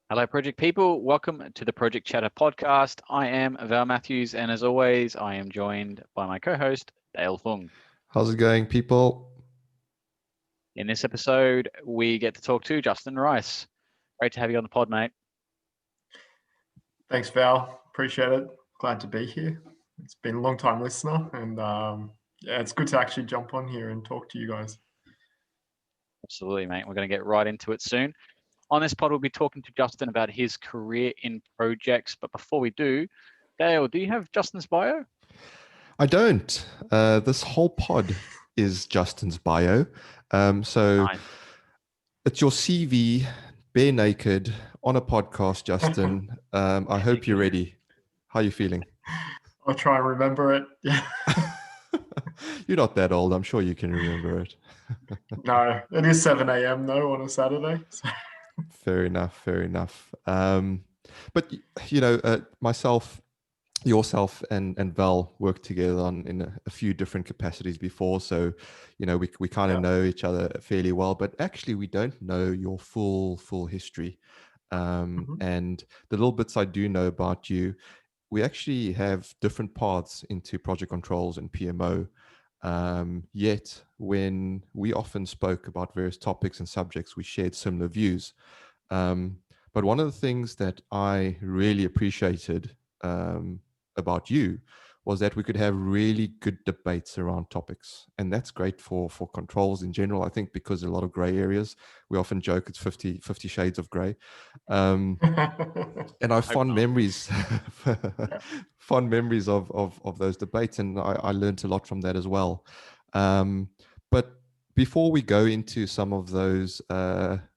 Hello, project people. Welcome to the Project Chatter podcast. I am Val Matthews, and as always, I am joined by my co-host, Dale Fung. How's it going, people? In this episode, we get to talk to Justin Rice. Great to have you on the pod, mate. Thanks, Val. Appreciate it. Glad to be here. It's been a long time listener, and yeah, it's good to actually jump on here and talk to you guys. Absolutely, mate. We're going to get right into it soon. On this pod, we'll be talking to Justin about his career in projects. But before we do, Dale, do you have Justin's bio? I don't. This whole pod is Justin's bio. So Nice. it's your CV, bare naked, on a podcast, Justin. I hope you're ready. How are you feeling? I'll try and remember it. Yeah. You're not that old. I'm sure you can remember it. No, it is 7 a.m. though on a Saturday. So. Fair enough. But, you know, myself, yourself and Val worked together in a few different capacities before. So, you know, we kind of know each other fairly well, but actually we don't know your full history. And the little bits I do know about you, we actually have different paths into project controls and PMO. Yet when we often spoke about various topics and subjects, we shared similar views. But one of the things that I really appreciated about you was that we could have really good debates around topics, and that's great for controls in general. I think because a lot of gray areas, we often joke it's 50 shades of gray, and I have fond memories fond memories of those debates, and I learned a lot from that as well. But before we go into some of those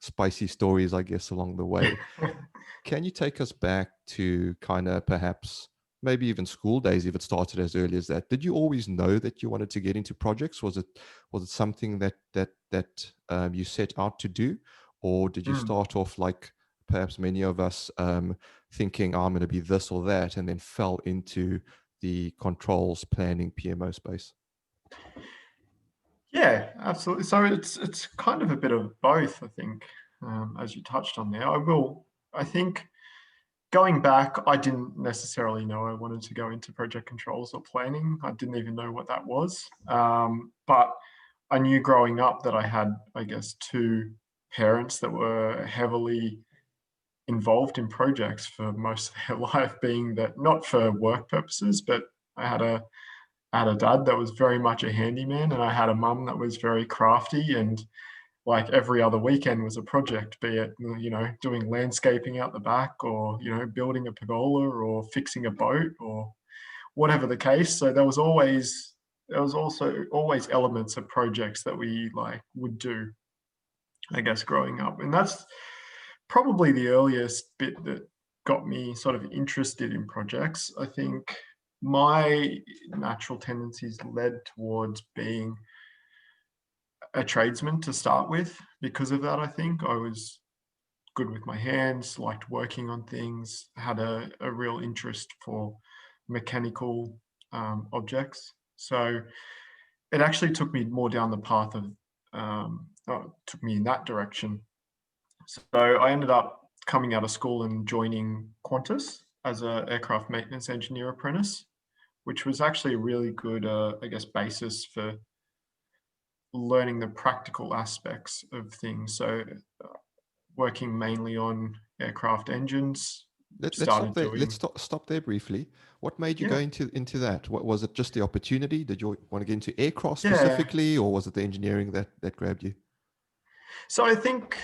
spicy stories, I guess, along the way, can you take us back to kind of perhaps maybe even school days, if it started as early as that? Did you always know that you wanted to get into projects? Was it something that you set out to do, or did you start off like perhaps many of us thinking, oh, I'm going to be this or that, and then fell into the controls, planning, PMO space? Yeah, absolutely. So it's kind of a bit of both, I think, as you touched on there. I think going back, I didn't necessarily know I wanted to go into project controls or planning. I didn't even know what that was. But I knew growing up that I had, I guess, two parents that were heavily involved in projects for most of their life, being that not for work purposes, but I had a dad that was very much a handyman, and I had a mum that was very crafty, and like every other weekend was a project, be it, you know, doing landscaping out the back, or, you know, building a pergola or fixing a boat or whatever the case. So there was also always elements of projects that we like would do, I guess, growing up. And that's probably the earliest bit that got me sort of interested in projects. I think my natural tendencies led towards being a tradesman to start with. Because of that, I think I was good with my hands, liked working on things, had a real interest for mechanical objects. So it actually took me more down the path of, took me in that direction. So I ended up coming out of school and joining Qantas as an aircraft maintenance engineer apprentice, which was actually a really good, I guess, basis for learning the practical aspects of things. So working mainly on aircraft engines. Let's stop there briefly. What made you go into that? What was it? Just the opportunity? Did you want to get into aircraft specifically, or was it the engineering that grabbed you? So I think,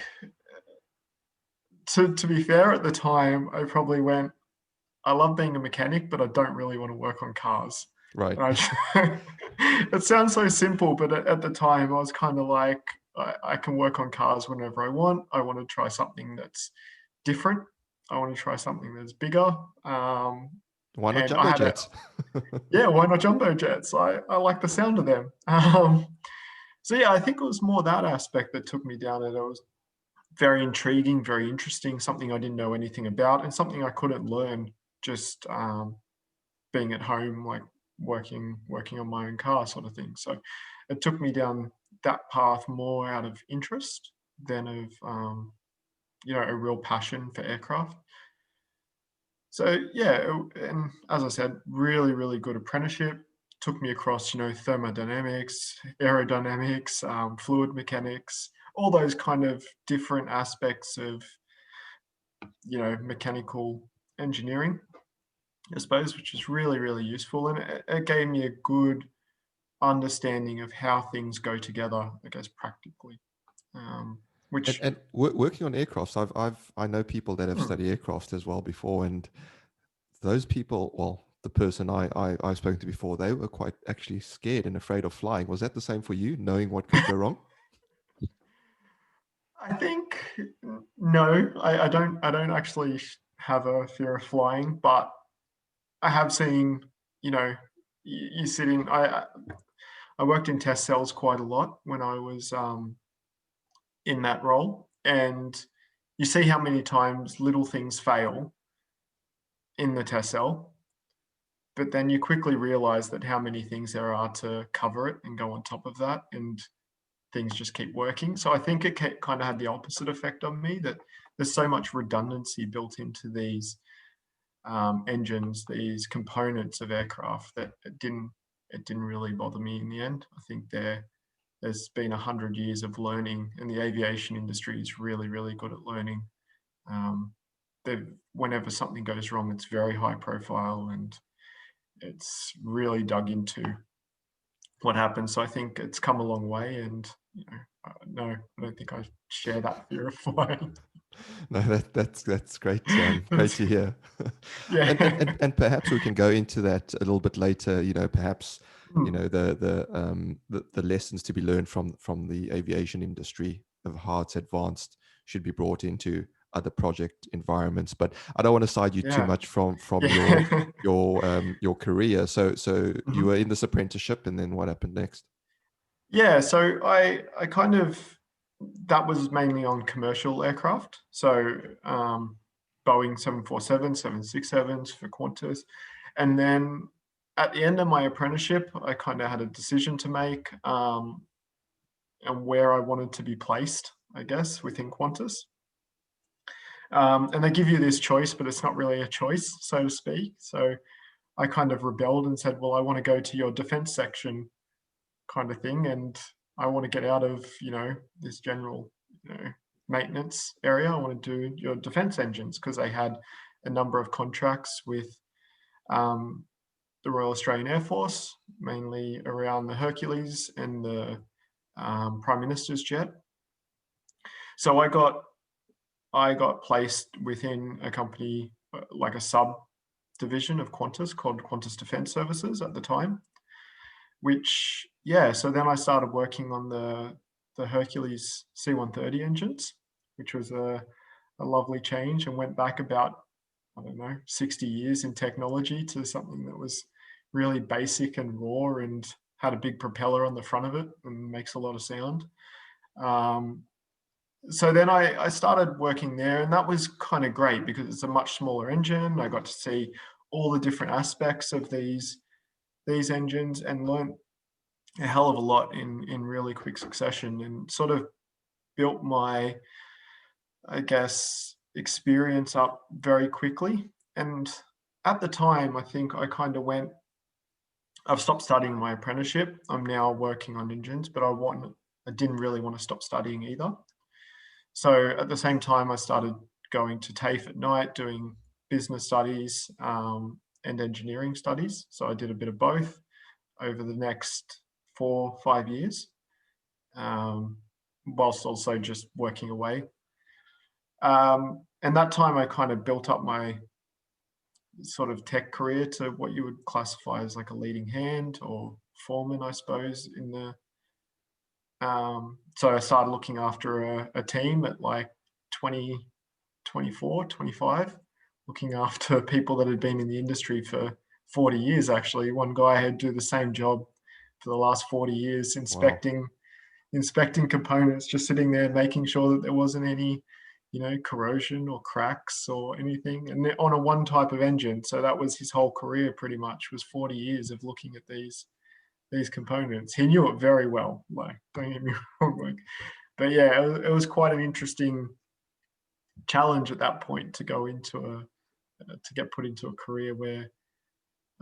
to be fair, at the time, I probably went, I love being a mechanic, but I don't really want to work on cars. Right. It sounds so simple, but at the time, I was kind of like, I can work on cars whenever I want. I want to try something that's different. I want to try something that's bigger. Why not jumbo jets? Why not jumbo jets? I like the sound of them. So yeah, I think it was more that aspect that took me down it. It was very intriguing, very interesting, something I didn't know anything about, and something I couldn't learn just being at home, like working on my own car sort of thing. So it took me down that path more out of interest than of a real passion for aircraft. So yeah, and as I said, really, really good apprenticeship. Took me across, thermodynamics, aerodynamics, fluid mechanics, all those kind of different aspects of, mechanical engineering, I suppose, which is really, really useful. And it gave me a good understanding of how things go together, I guess, practically. Which And working on aircrafts, I know people that have studied aircraft as well before, and those people, well, the person I've spoken to before, they were quite actually scared and afraid of flying. Was that the same for you, knowing what could go wrong? I think no, I don't actually have a fear of flying, but I have seen, you sit in. I worked in test cells quite a lot when I was in that role, and you see how many times little things fail in the test cell, but then you quickly realize that how many things there are to cover it and go on top of that, and things just keep working. So I think it kind of had the opposite effect on me, that there's so much redundancy built into these engines, these components of aircraft, that it didn't really bother me in the end. I think there's been 100 years of learning, and the aviation industry is really, really good at learning. Whenever something goes wrong, it's very high profile, and it's really dug into what happened. So I think it's come a long way, and no, I don't think I share that fear of flying. No, that's great. Great to hear. Yeah. And perhaps we can go into that a little bit later. Perhaps the lessons to be learned from the aviation industry of how it's advanced should be brought into other project environments. But I don't want to side you too much from your career. So you were in this apprenticeship, and then what happened next? Yeah, so I kind of, that was mainly on commercial aircraft. So Boeing 747, 767s for Qantas. And then at the end of my apprenticeship, I kind of had a decision to make, and where I wanted to be placed, I guess, within Qantas. And they give you this choice, but it's not really a choice, so to speak. So I kind of rebelled and said, well, I want to go to your defense section kind of thing, and I want to get out of this general maintenance area. I want to do your defense engines, because they had a number of contracts with the Royal Australian Air Force, mainly around the Hercules and the Prime Minister's jet. So I got placed within a company, like a subdivision of Qantas, called Qantas Defence Services at the time. Which, so then I started working on the Hercules C-130 engines, which was a lovely change, and went back about, 60 years in technology to something that was really basic and raw, and had a big propeller on the front of it and makes a lot of sound. So then I started working there, and that was kind of great because it's a much smaller engine. I got to see all the different aspects of these engines, and learned a hell of a lot in really quick succession, and sort of built my, I guess, experience up very quickly. And at the time, I think I kind of I've stopped studying my apprenticeship. I'm now working on engines, but I didn't really want to stop studying either. So at the same time, I started going to TAFE at night, doing business studies and engineering studies. So I did a bit of both over the next 4-5 years, whilst also just working away. And that time I kind of built up my sort of tech career to what you would classify as like a leading hand or foreman, I suppose, in the so I started looking after a team at like 20, 24, 25, looking after people that had been in the industry for 40 years, actually. One guy had do the same job for the last 40 years, inspecting components, just sitting there making sure that there wasn't any, corrosion or cracks or anything, and on a one type of engine. So that was his whole career, pretty much, was 40 years of looking at these components. He knew it very well, like, don't get me wrong, like, but yeah, it was quite an interesting challenge at that point to go into to get put into a career where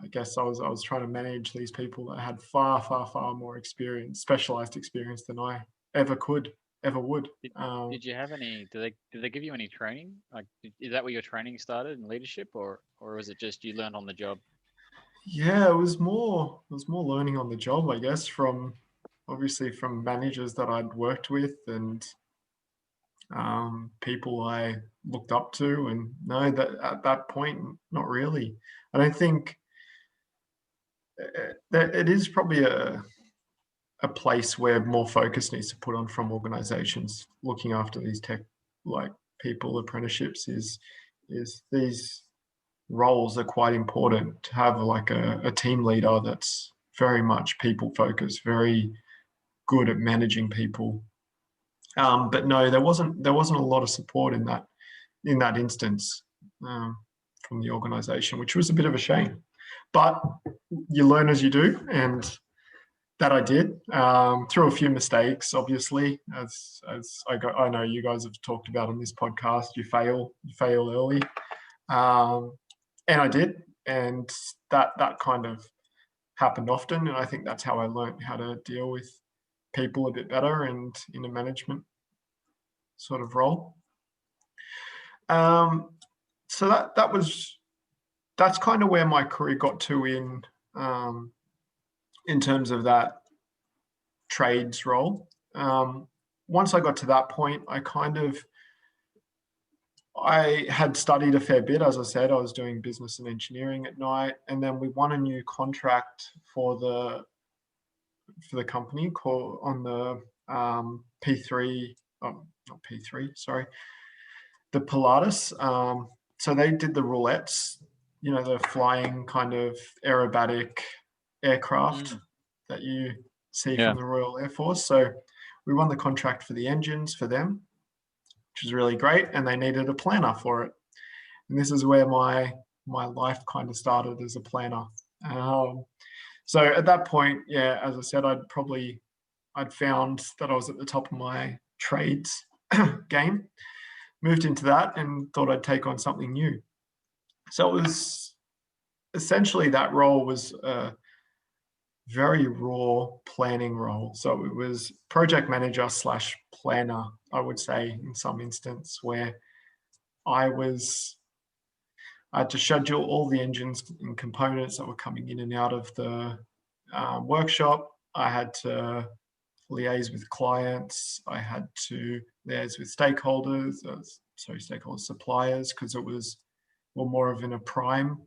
I guess I was trying to manage these people that had far, far, far more experience, specialized experience than I ever would. Did you have any? Did they give you any training? Like, is that where your training started in leadership, or was it just you learned on the job? Yeah, it was more learning on the job, I guess, from obviously from managers that I'd worked with and people I looked up to. And no, that at that point, not really. I don't think that it is probably a place where more focus needs to put on from organizations looking after these tech like people apprenticeships is these roles are quite important to have like a team leader that's very much people focused, very good at managing people. But no, there wasn't a lot of support in that instance from the organization, which was a bit of a shame. But you learn as you do, and that I did through a few mistakes, obviously, as I know you guys have talked about on this podcast. You fail early, and I did, and that kind of happened often. And I think that's how I learned how to deal with people a bit better and in a management sort of role. So that's kind of where my career got to in terms of that trades role. Once I got to that point, I had studied a fair bit. As I said, I was doing business and engineering at night, and then we won a new contract for the company called on the P3, not P3, sorry, the Pilatus. So they did the roulettes, the flying kind of aerobatic aircraft that you see from the Royal Air Force. So we won the contract for the engines for them, which was really great, and they needed a planner for it. And this is where my life kind of started as a planner. So at that point, yeah, as I said, I'd found that I was at the top of my trades game, moved into that and thought I'd take on something new. So it was essentially that role was a very raw planning role. So it was project manager / planner, I would say, in some instance, where I had to schedule all the engines and components that were coming in and out of the workshop. I had to liaise with clients. I had to liaise with stakeholders, suppliers, because it was more of a prime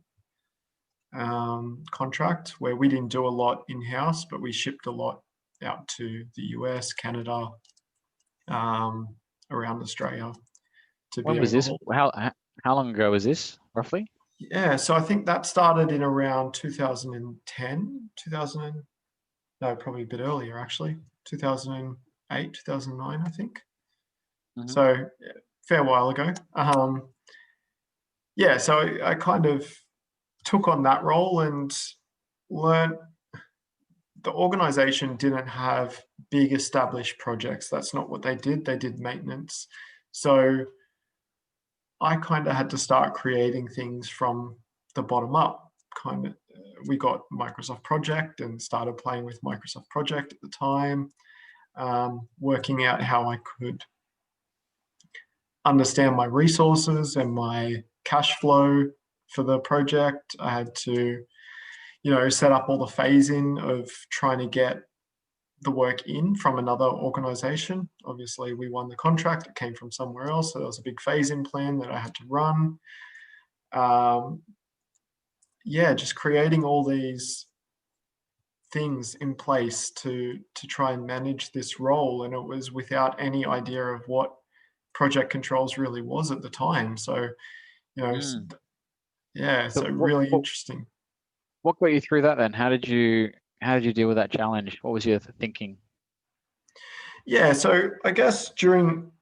contract where we didn't do a lot in-house, but we shipped a lot out to the US, Canada, around Australia. When was this? How long ago was this, roughly? Yeah, so I think that started in around 2010, probably a bit earlier actually, 2008, 2009, I think. Mm-hmm. So yeah, fair while ago. Yeah, so I kind of took on that role and learned the organization didn't have big established projects. That's not what they did. They did maintenance. So I kind of had to start creating things from the bottom up. We got Microsoft Project and started playing with Microsoft Project at the time, working out how I could understand my resources and my cash flow for the project. I had to, set up all the phasing of trying to get the work in from another organization. Obviously, we won the contract. It came from somewhere else. So there was a big phasing plan that I had to run. Just creating all these things in place to try and manage this role. And it was without any idea of what project controls really was at the time. So, so really interesting. What got you through that then? How did you deal with that challenge? What was your thinking? Yeah, so I guess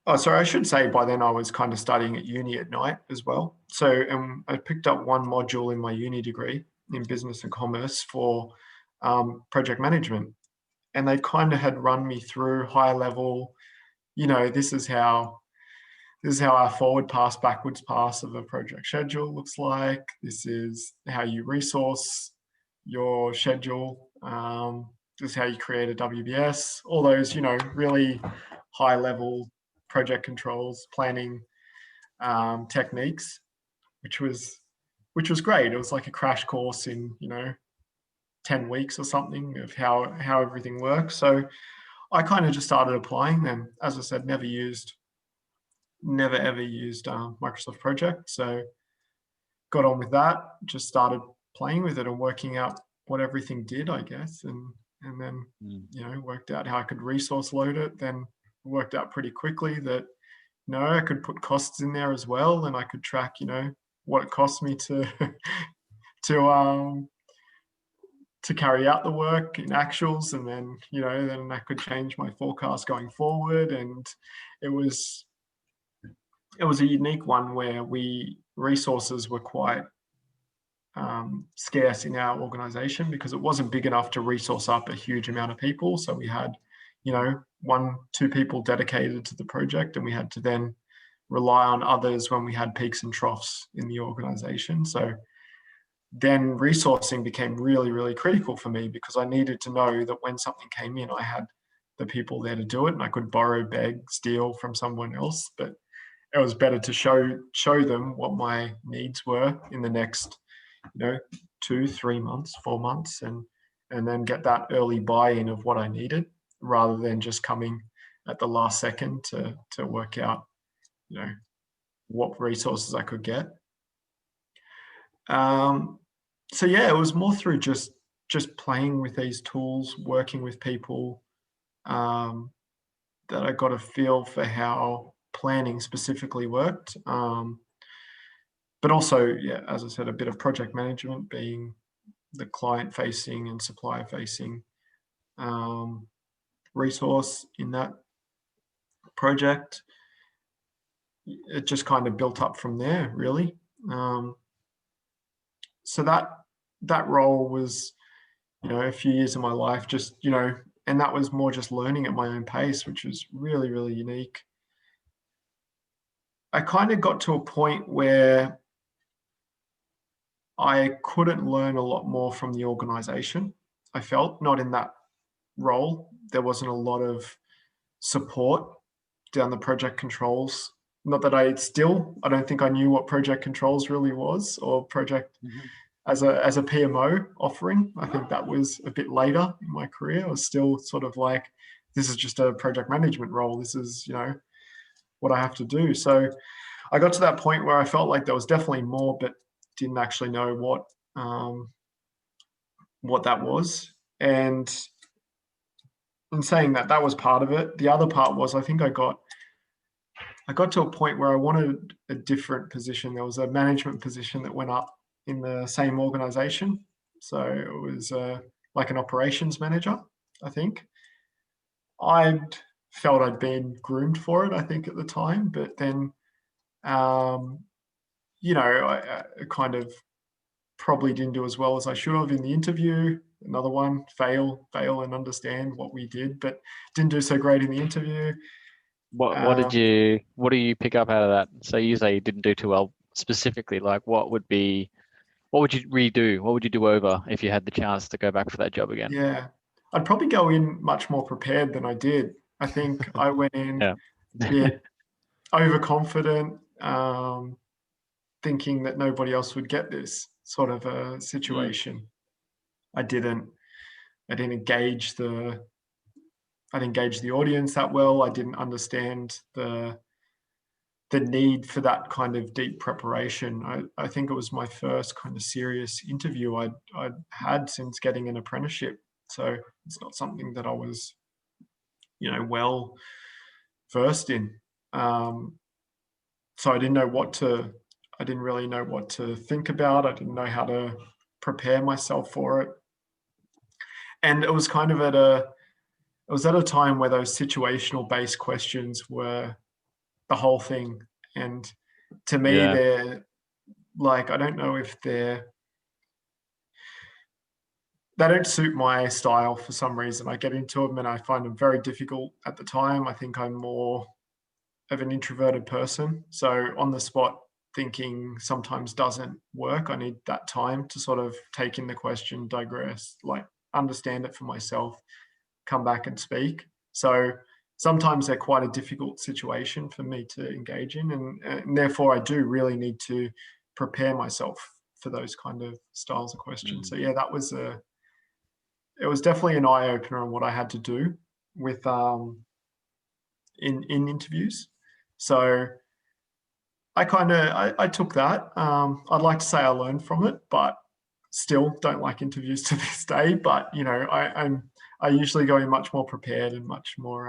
I should say by then I was kind of studying at uni at night as well. So I picked up one module in my uni degree in business and commerce for project management. And they kind of had run me through high level, this is how this is how our forward pass, backwards pass of a project schedule looks like. This is how you resource your schedule. This is how you create a WBS. All those, you know, really high level project controls, planning techniques, which was great. It was like a crash course in, you know, 10 weeks or something of how everything works. So I kind of just started applying them. As I said, never ever used Microsoft Project. So got on with that, just started playing with it and working out what everything did, I guess. And then, you know, worked out how I could resource load it. Then worked out pretty quickly that, you know, I could put costs in there as well. And I could track, you know, what it cost me to carry out the work in actuals, and then, you know, then I could change my forecast going forward. And it was a unique one where resources were quite scarce in our organization because it wasn't big enough to resource up a huge amount of people. So we had, you know, 1-2 people dedicated to the project, and we had to then rely on others when we had peaks and troughs in the organization. So then resourcing became really, really critical for me because I needed to know that when something came in, I had the people there to do it, and I could borrow, beg, steal from someone else. But it was better to show them what my needs were in the next, you know, 2, 3 months, 4 months, and then get that early buy-in of what I needed, rather than just coming at the last second to work out, you know, what resources I could get. So yeah, it was more through just playing with these tools, working with people, that I got a feel for how planning specifically worked. But also, yeah, as I said, a bit of project management, being the client facing and supplier facing resource in that project. It just kind of built up from there, really. So that role was, you know, a few years of my life, just, you know, and that was more just learning at my own pace, which was really, really unique. I kind of got to a point where I couldn't learn a lot more from the organization. I felt not in that role. There wasn't a lot of support down the project controls. Not that I don't think I knew what project controls really was, or project as a PMO offering. I think that was a bit later in my career. I was still sort of like, this is just a project management role. This is, you know, what I have to do. So I got to that point where I felt like there was definitely more, but didn't actually know what that was. And in saying that, that was part of it. The other part was, I think I got to a point where I wanted a different position. There was a management position that went up in the same organization. So it was like an operations manager, I think. I felt I'd been groomed for it, I think, at the time. But then, you know, I kind of probably didn't do as well as I should have in the interview. Another one, fail and understand what we did, but didn't do so great in the interview. What do you pick up out of that? So you say you didn't do too well specifically. Like, what would you redo? What would you do over if you had the chance to go back for that job again? Yeah, I'd probably go in much more prepared than I did. I think I went in a bit overconfident, thinking that nobody else would get this sort of a situation. I didn't engage the audience that well. I didn't understand the need for that kind of deep preparation. I think it was my first kind of serious interview I'd had since getting an apprenticeship. So it's not something that I was, you know, well versed in. So I didn't really know what to think about. I didn't know how to prepare myself for it. And it was kind of at a time where those situational based questions were the whole thing. And to me, they're like, I don't know if they don't suit my style for some reason. I get into them and I find them very difficult at the time. I think I'm more an introverted person. So on the spot thinking sometimes doesn't work. I need that time to sort of take in the question, digress, like understand it for myself, come back and speak. So sometimes they're quite a difficult situation for me to engage in, and therefore I do really need to prepare myself for those kind of styles of questions. So yeah, it was definitely an eye opener on what I had to do with in interviews. So I took that. I'd like to say I learned from it, but still don't like interviews to this day. But you know, I usually go in much more prepared and much more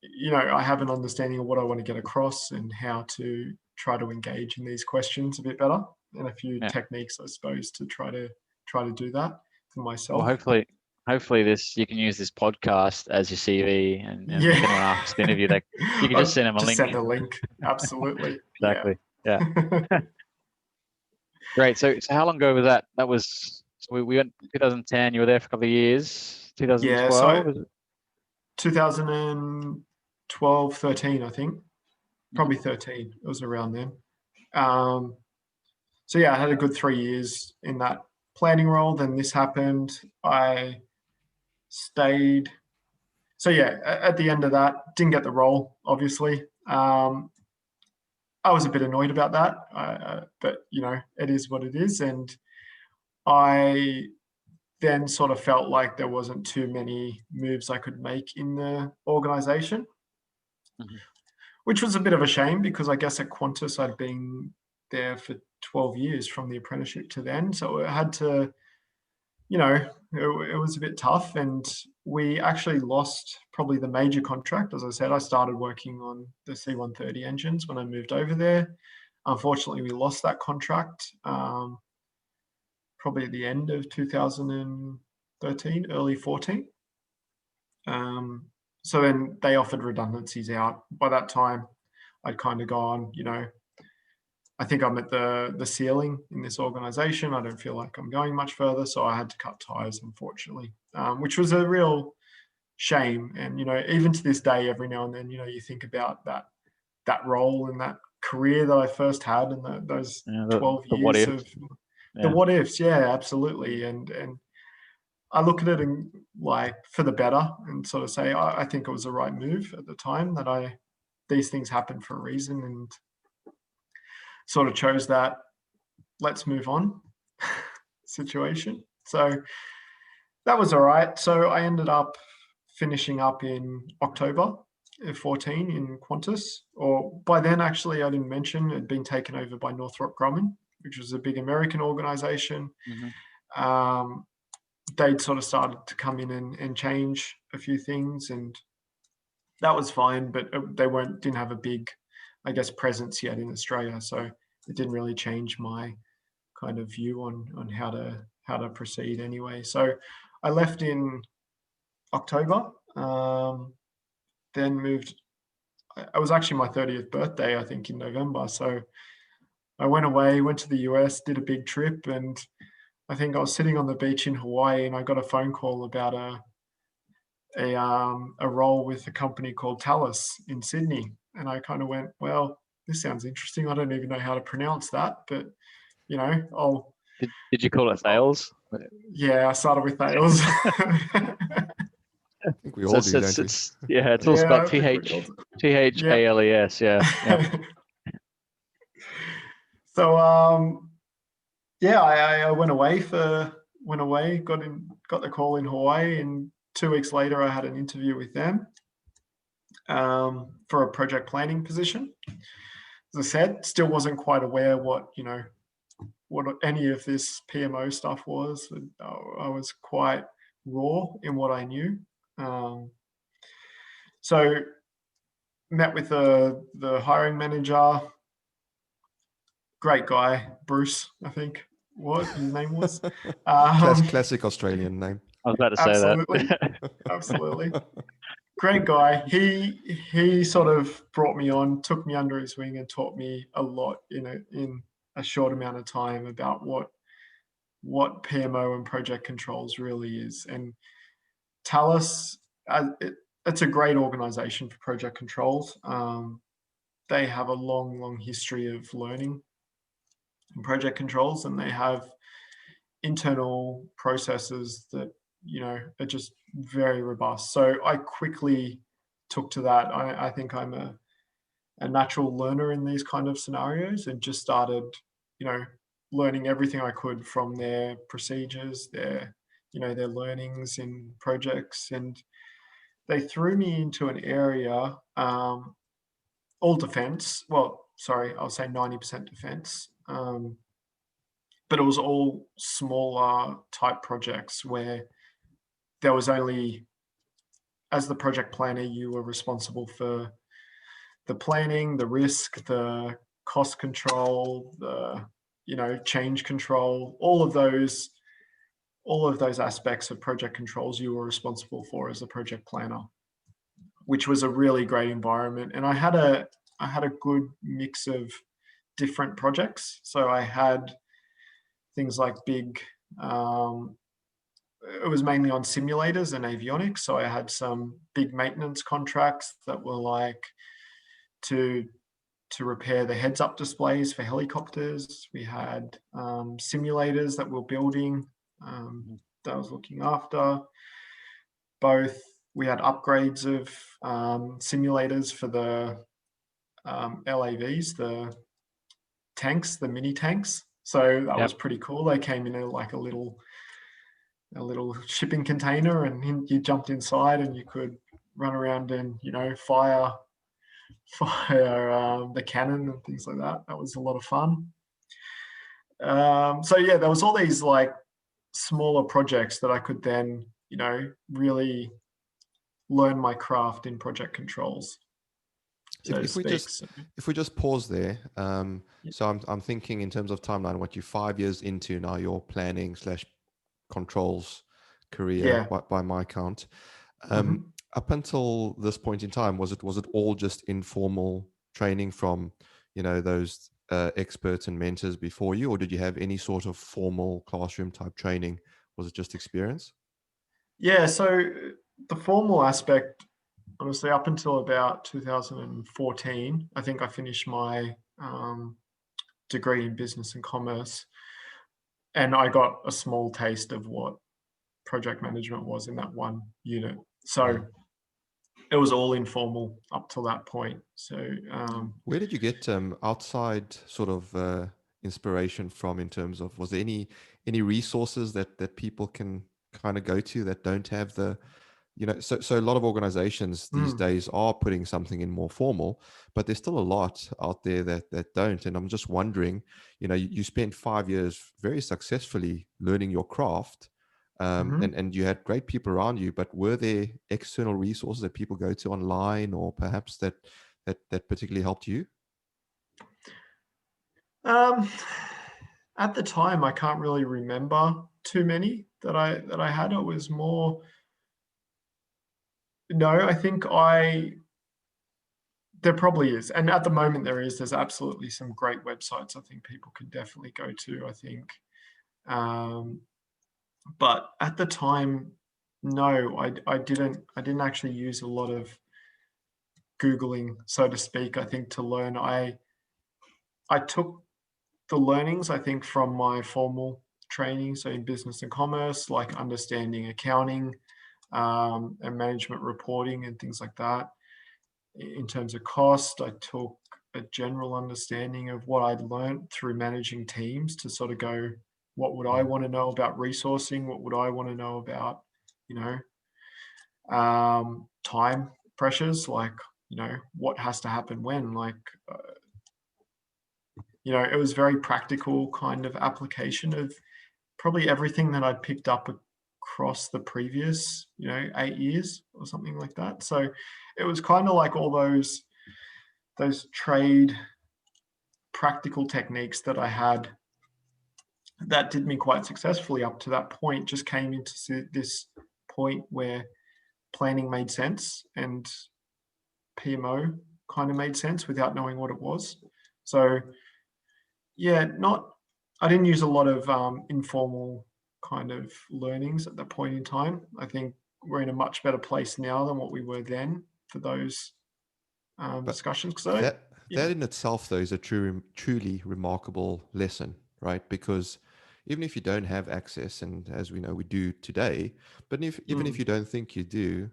you know, I have an understanding of what I want to get across and how to try to engage in these questions a bit better, and a few techniques, I suppose, to try to do that for myself. Well, hopefully this you can use this podcast as your CV, and if anyone asks to interview, that you can just send them a link. Send a link. Absolutely. Exactly. Yeah. Great. So how long ago was that? That was we went 2010. You were there for a couple of years. 2012. Yeah, so 2012, 13, I think. Probably 13. It was around then. So yeah, I had a good 3 years in that planning role. Then this happened. I stayed. So yeah, at the end of that, didn't get the role, obviously. I was a bit annoyed about that, but you know, it is what it is. And I then sort of felt like there wasn't too many moves I could make in the organization, which was a bit of a shame because I guess at Qantas I'd been there for 12 years from the apprenticeship to then. So I had to, you know, it was a bit tough, and we actually lost probably the major contract. As I said, I started working on the C130 engines when I moved over there. Unfortunately, we lost that contract probably at the end of 2013, early 14. So then they offered redundancies out. By that time, I'd kind of gone, you know, I think I'm at the ceiling in this organization. I don't feel like I'm going much further. So I had to cut ties, unfortunately, which was a real shame. And, you know, even to this day, every now and then, you know, you think about that role and that career that I first had, and those 12 years of the what ifs. Yeah, absolutely. And I look at it and like for the better, and sort of say, I think it was the right move at the time, that these things happen for a reason, and sort of chose that let's move on situation. So that was all right. So I ended up finishing up in October of 14 in Qantas, or by then actually I didn't mention it had been taken over by Northrop Grumman, which was a big American organization. They'd sort of started to come in and change a few things, and that was fine, but they didn't have a big, I guess, presence yet in Australia. So it didn't really change my kind of view on how to proceed anyway. So I left in October, then moved. It was actually my 30th birthday, I think, in November. So I went away, went to the US, did a big trip, and I think I was sitting on the beach in Hawaii, and I got a phone call about a role with a company called Thales in Sydney. And I kind of went, well, this sounds interesting. I don't even know how to pronounce that, but you know, Did you call it Thales? Yeah, I started with Thales. I think we all do, don't we? Yeah, it's all spelled THALES. Yeah. So I went away, got the call in Hawaii, and 2 weeks later I had an interview with them for a project planning position. As I said, still wasn't quite aware what any of this PMO stuff was. I was quite raw in what I knew. So met with the hiring manager, great guy, Bruce, I think what his name was. Classic Australian name. I was about to say that. Absolutely. Great guy. He sort of brought me on, took me under his wing, and taught me a lot in a short amount of time about what PMO and project controls really is. And Thales, it's a great organization for project controls. They have a long history of learning in project controls, and they have internal processes that, you know, are just very robust. So I quickly took to that. I think I'm a natural learner in these kind of scenarios, and just started, you know, learning everything I could from their procedures, their, you know, their learnings in projects. And they threw me into an area, all defense. Well, sorry, I'll say 90% defense. But it was all smaller type projects where there was only, as the project planner, you were responsible for the planning, the risk, the cost control, the, you know, change control, all of those aspects of project controls you were responsible for as a project planner, which was a really great environment. And I had a good mix of different projects. So I had things like big, it was mainly on simulators and avionics. So I had some big maintenance contracts that were like to repair the heads-up displays for helicopters. We had simulators that we're building, that I was looking after. Both, we had upgrades of simulators for the LAVs, the tanks, the mini tanks. So that was pretty cool. They came in like a little shipping container, and you jumped inside and you could run around and, you know, fire the cannon and things like that. That was a lot of fun. So yeah, there was all these like smaller projects that I could then, you know, really learn my craft in project controls. If we just pause there, so I'm thinking in terms of timeline, what you're 5 years into now, your planning / controls career, by my count. Up until this point in time, was it all just informal training from, you know, those experts and mentors before you, or did you have any sort of formal classroom type training? Was it just experience? Yeah, so the formal aspect, honestly, up until about 2014, I think I finished my degree in business and commerce, and I got a small taste of what project management was in that one unit. So it was all informal up till that point. So where did you get outside sort of inspiration from, in terms of, was there any resources that people can kind of go to that don't have the, you know, so a lot of organizations these days are putting something in more formal, but there's still a lot out there that don't. And I'm just wondering, you know, you spent 5 years very successfully learning your craft, and you had great people around you, but were there external resources that people go to online, or perhaps that particularly helped you? At the time, I can't really remember too many that I had. It was more, no, I think there probably is. And at the moment there's absolutely some great websites I think people can definitely go to, I think. But at the time, no, I didn't actually use a lot of Googling, so to speak, I think, to learn. I took the learnings, I think, from my formal training, so in business and commerce, like understanding accounting, and management reporting and things like that. In terms of cost, I took a general understanding of what I'd learned through managing teams to sort of go, what would I want to know about resourcing? What would I want to know about, you know, time pressures, like, you know, what has to happen when, like, you know, it was very practical kind of application of probably everything that I'd picked up across the previous, you know, 8 years or something like that. So it was kind of like all those trade practical techniques that I had that did me quite successfully up to that point, just came into this point where planning made sense and PMO kind of made sense without knowing what it was. So yeah, I didn't use a lot of informal kind of learnings at that point in time. I think we're in a much better place now than what we were then for those discussions. Because that in itself, though, is a truly remarkable lesson, right? Because even if you don't have access, and as we know, we do today, but even if you don't think you do,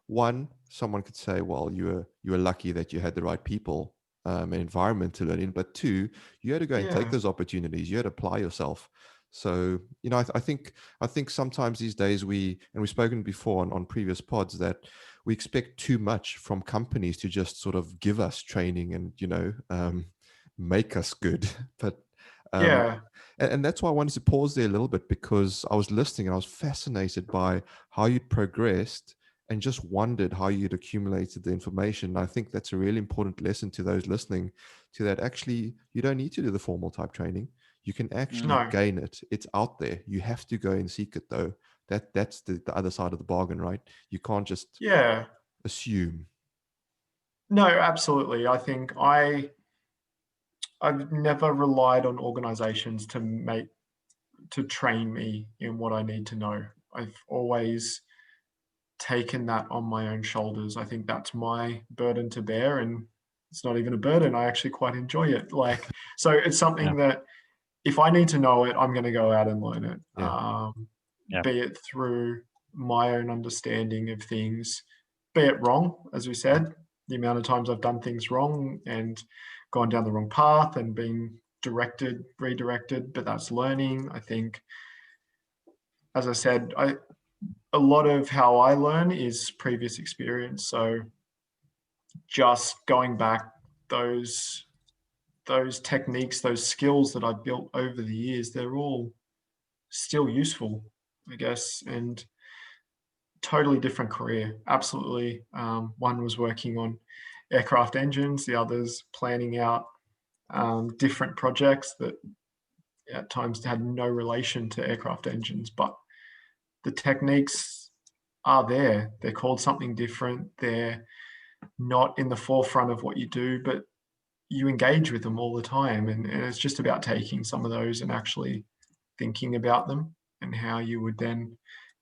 one, someone could say, well, you were lucky that you had the right people and environment to learn in, but two, you had to go and take those opportunities. You had to apply yourself. So, I think sometimes these days we've spoken before on previous pods that we expect too much from companies to just sort of give us training and, make us good. But, and that's why I wanted to pause there a little bit, because I was listening and I was fascinated by how you'd progressed and just wondered how you'd accumulated the information. I think that's a really important lesson to those listening to that. Actually, you don't need to do the formal type training. You can actually gain it. It's out there. You have to go and seek it, though. That's the other side of the bargain, right? You can't just assume. No, absolutely. I think I've never relied on organizations to train me in what I need to know. I've always taken that on my own shoulders. I think that's my burden to bear, and it's not even a burden. I actually quite enjoy it. So it's something that if I need to know it, I'm going to go out and learn it. Be it through my own understanding of things, be it wrong, as we said, the amount of times I've done things wrong and gone down the wrong path and been redirected, but that's learning. I think, as I said, a lot of how I learn is previous experience. So just going back those techniques, those skills that I've built over the years, they're all still useful, I guess, and totally different career. Absolutely. One was working on aircraft engines, the other's planning out different projects that at times had no relation to aircraft engines, but the techniques are there. They're called something different. They're not in the forefront of what you do, but you engage with them all the time. And it's just about taking some of those and actually thinking about them and how you would then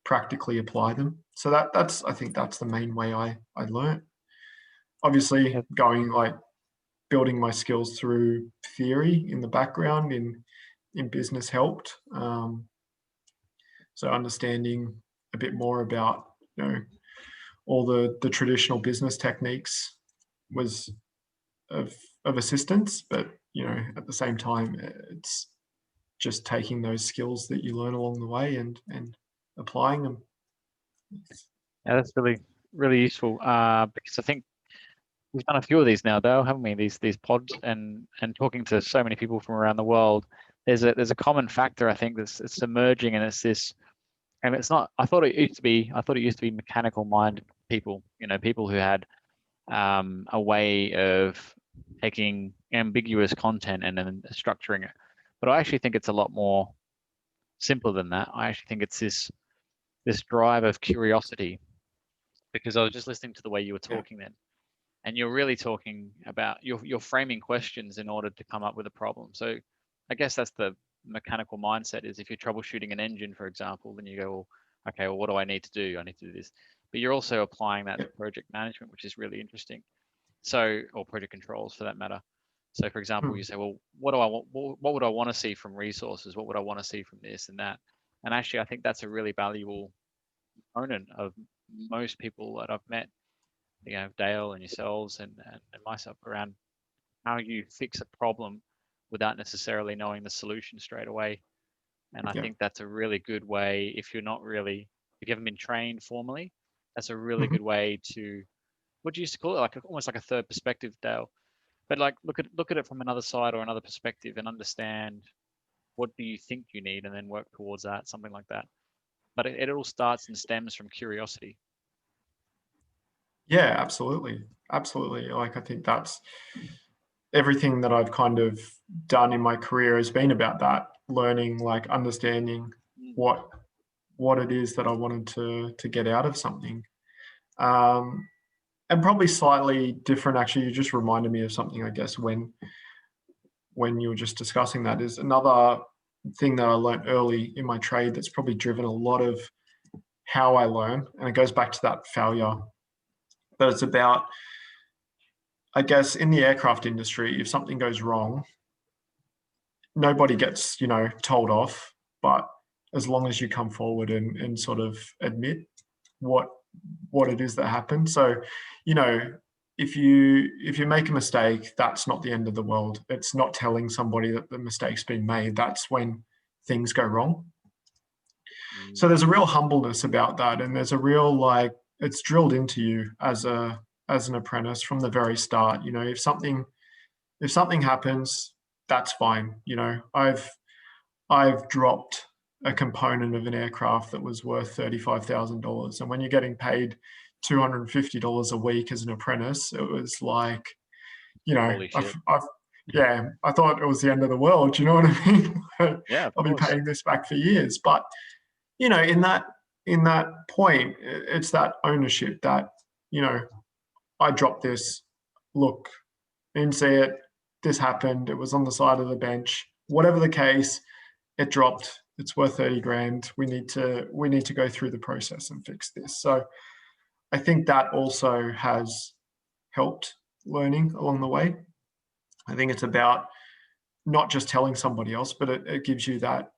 practically apply them. So I think that's the main way I learned. Obviously, building my skills through theory in the background in business helped. So understanding a bit more about all the traditional business techniques was of assistance, but at the same time, it's just taking those skills that you learn along the way and applying them. Yeah, that's really, really useful because I think we've done a few of these now, Dale, haven't we? These pods and talking to so many people from around the world. There's a common factor I think that's emerging, and it's this, and it's not. I thought it used to be mechanical minded people. People who had a way of taking ambiguous content and then structuring it. But I actually think it's a lot more simpler than that. I actually think it's this drive of curiosity, because I was just listening to the way you were talking then, and you're really talking about you're framing questions in order to come up with a problem. So I guess that's the mechanical mindset, is if you're troubleshooting an engine, for example, then you go, well, okay, well, what do I need to do? I need to do this. But you're also applying that to project management, which is really interesting. So, or project controls for that matter. So for example, you say, well, what would I want to see from resources? What would I want to see from this and that? And actually, I think that's a really valuable component of most people that I've met, Dale and yourselves and myself, around how you fix a problem without necessarily knowing the solution straight away. And I think that's a really good way, if you haven't been trained formally, that's a really good way to, what do you used to call it? Almost like a third perspective, Dale. But look at it from another side or another perspective and understand what do you think you need, and then work towards that, something like that. But it all starts and stems from curiosity. Yeah, absolutely. Absolutely. I think that's everything that I've kind of done in my career has been about that, learning, understanding what it is that I wanted to get out of something. And probably slightly different, actually. You just reminded me of something, I guess, when you were just discussing that, is another thing that I learned early in my trade that's probably driven a lot of how I learn, and it goes back to that failure. But it's about, I guess, in the aircraft industry, if something goes wrong, nobody gets, told off, but as long as you come forward and sort of admit what it is that happened. So, if you make a mistake, that's not the end of the world. It's not telling somebody that the mistake's been made. That's when things go wrong. So there's a real humbleness about that, and there's a real, like, it's drilled into you as an apprentice from the very start. If something happens, that's fine. I've dropped a component of an aircraft that was worth $35,000, and when you're getting paid $250 a week as an apprentice, it was like, Holy shit. I thought it was the end of the world. You know what I mean? Yeah, of I'll be course. paying this back for years. But in that point, it's that ownership that, I dropped this. Look, I didn't see it. This happened. It was on the side of the bench. Whatever the case, it dropped. It's worth 30 grand. We need to go through the process and fix this. So I think that also has helped learning along the way. I think it's about not just telling somebody else, but it gives you that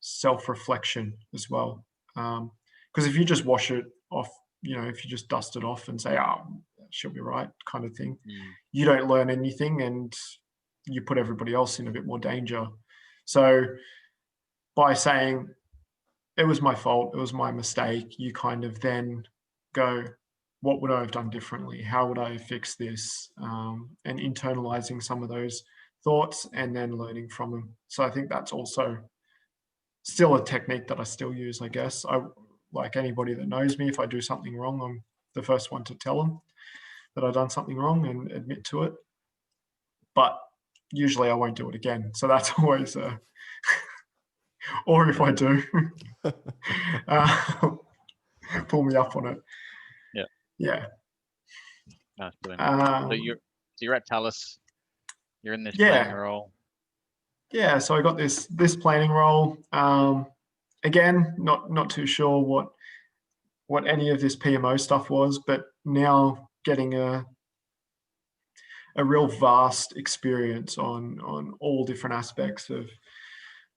self-reflection as well. Because if you just wash it off, if you just dust it off and say, she'll be right, kind of thing, you don't learn anything, and you put everybody else in a bit more danger. So by saying it was my fault, it was my mistake, you kind of then go, what would I have done differently? How would I have fixed this? And internalizing some of those thoughts and then learning from them. So I think that's also still a technique that I still use, I guess. Like anybody that knows me, if I do something wrong, I'm the first one to tell them that I've done something wrong and admit to it. But usually I won't do it again. So that's always or if I do, pull me up on it. Yeah. That's brilliant. So you're at Talus. You're in this planning role. Yeah. So I got this planning role. Again, not too sure what any of this PMO stuff was, but now getting a real vast experience on all different aspects of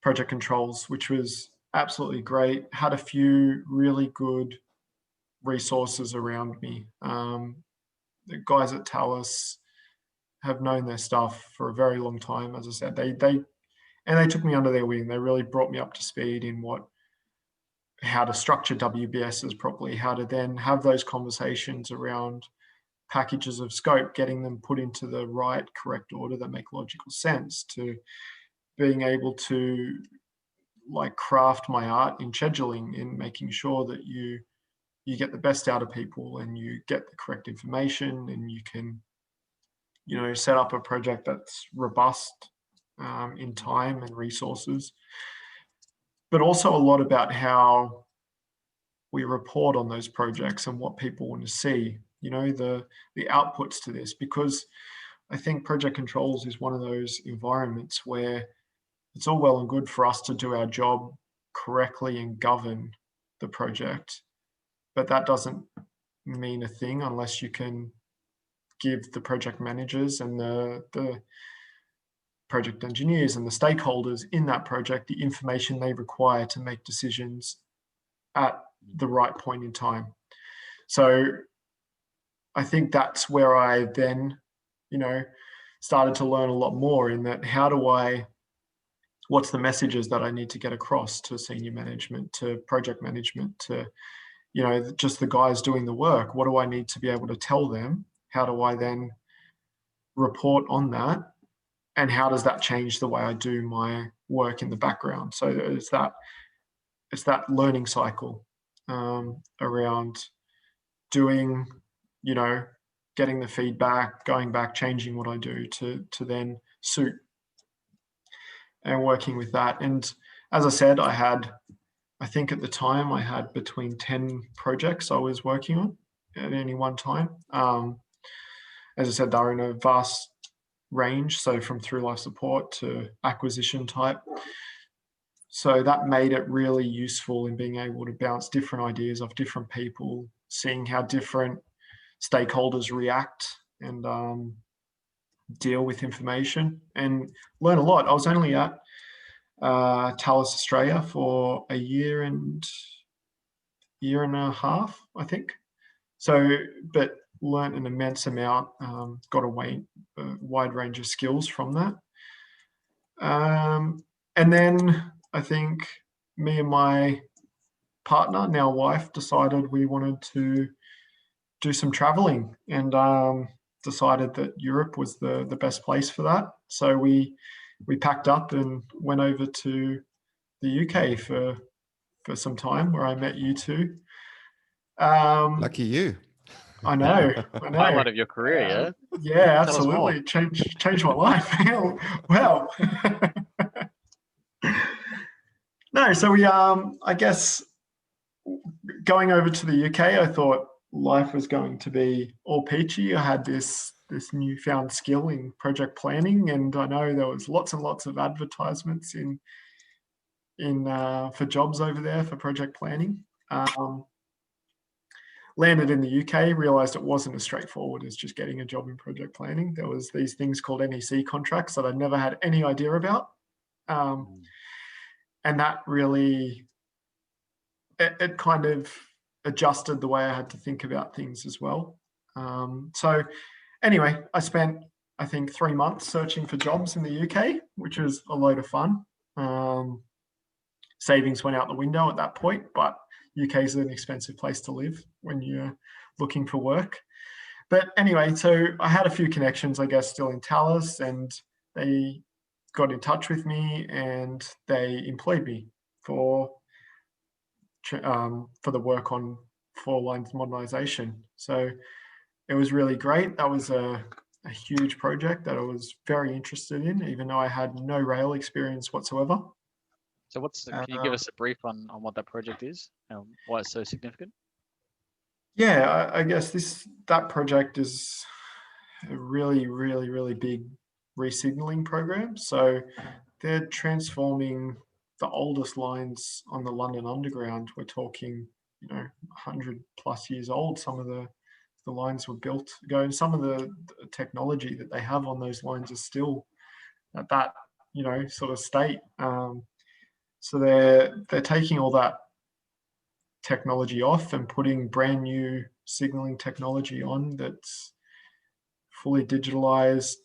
project controls, which was absolutely great. Had a few really good resources around me. The guys at Talus have known their stuff for a very long time. As I said, they took me under their wing. They really brought me up to speed in how to structure WBSs properly, how to then have those conversations around packages of scope, getting them put into the right, correct order that make logical sense, to being able to craft my art in scheduling, in making sure that you get the best out of people and you get the correct information, and you can set up a project that's robust in time and resources. But also a lot about how we report on those projects and what people want to see, the outputs to this, because I think project controls is one of those environments where it's all well and good for us to do our job correctly and govern the project, but that doesn't mean a thing unless you can give the project managers and the project engineers and the stakeholders in that project the information they require to make decisions at the right point in time. So I think that's where I then, started to learn a lot more in that, what's the messages that I need to get across to senior management, to project management, to, just the guys doing the work. What do I need to be able to tell them? How do I then report on that? And how does that change the way I do my work in the background? So it's that learning cycle around doing, getting the feedback, going back, changing what I do to then suit, and working with that. And as I said, I think at the time I had between 10 projects I was working on at any one time. As I said, they're in a vast range, so from through life support to acquisition type. So that made it really useful in being able to bounce different ideas off different people, seeing how different stakeholders react and deal with information and learn a lot. I was only at Thales Australia for a year and a half, I think. So, but learned an immense amount, got a wide range of skills from that. And then I think me and my partner, now wife, decided we wanted to do some traveling and decided that Europe was the best place for that. So we packed up and went over to the UK for some time, where I met you two. Lucky you. I know. Highlight of your career, yeah. Yeah, Tell us more. absolutely. Changed my life. Well, no. So we, I guess, going over to the UK, I thought life was going to be all peachy. I had this newfound skill in project planning, and I know there was lots and lots of advertisements in for jobs over there for project planning. Landed in the UK, realized it wasn't as straightforward as just getting a job in project planning. There was these things called NEC contracts that I'd never had any idea about. And that really, it kind of adjusted the way I had to think about things as well. So anyway, I spent, I think, 3 months searching for jobs in the UK, which was a load of fun. Savings went out the window at that point, but UK is an expensive place to live when you're looking for work. But anyway, so I had a few connections, I guess, still in Thales, and they got in touch with me and they employed me for the work on 4 lines modernization. So it was really great. That was a huge project that I was very interested in, even though I had no rail experience whatsoever. So can you give us a brief on what that project is and why it's so significant? Yeah, I guess that project is a really, really, really big resignaling program. So they're transforming the oldest lines on the London Underground. We're talking, 100 plus years old. Some of the lines were built ago, and some of the technology that they have on those lines is still at that, sort of state. So they're taking all that technology off and putting brand new signaling technology on that's fully digitalized,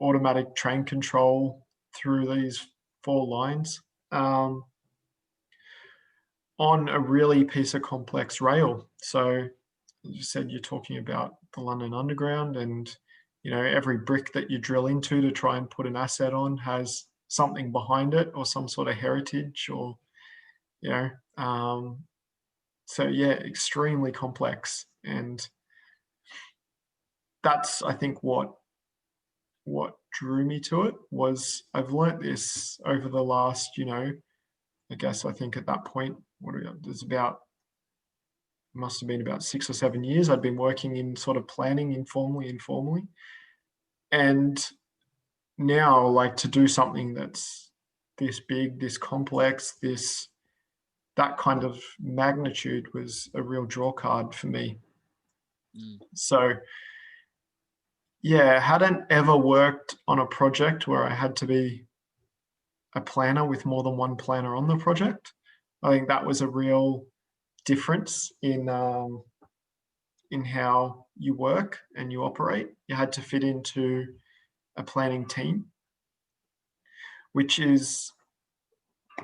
automatic train control through these 4 lines on a really piece of complex rail. So you said you're talking about the London Underground, and every brick that you drill into to try and put an asset on has something behind it or some sort of heritage, or so yeah, extremely complex. And that's, I think, what drew me to it. Was I've learnt this over the last, I guess, I think at that point, must have been about 6 or 7 years I'd been working in sort of planning informally. And now, like, to do something that's this big, this complex, that kind of magnitude was a real draw card for me. So yeah, hadn't ever worked on a project where I had to be a planner with more than one planner on the project. I think that was a real difference in how you work and you operate. You had to fit into a planning team, which is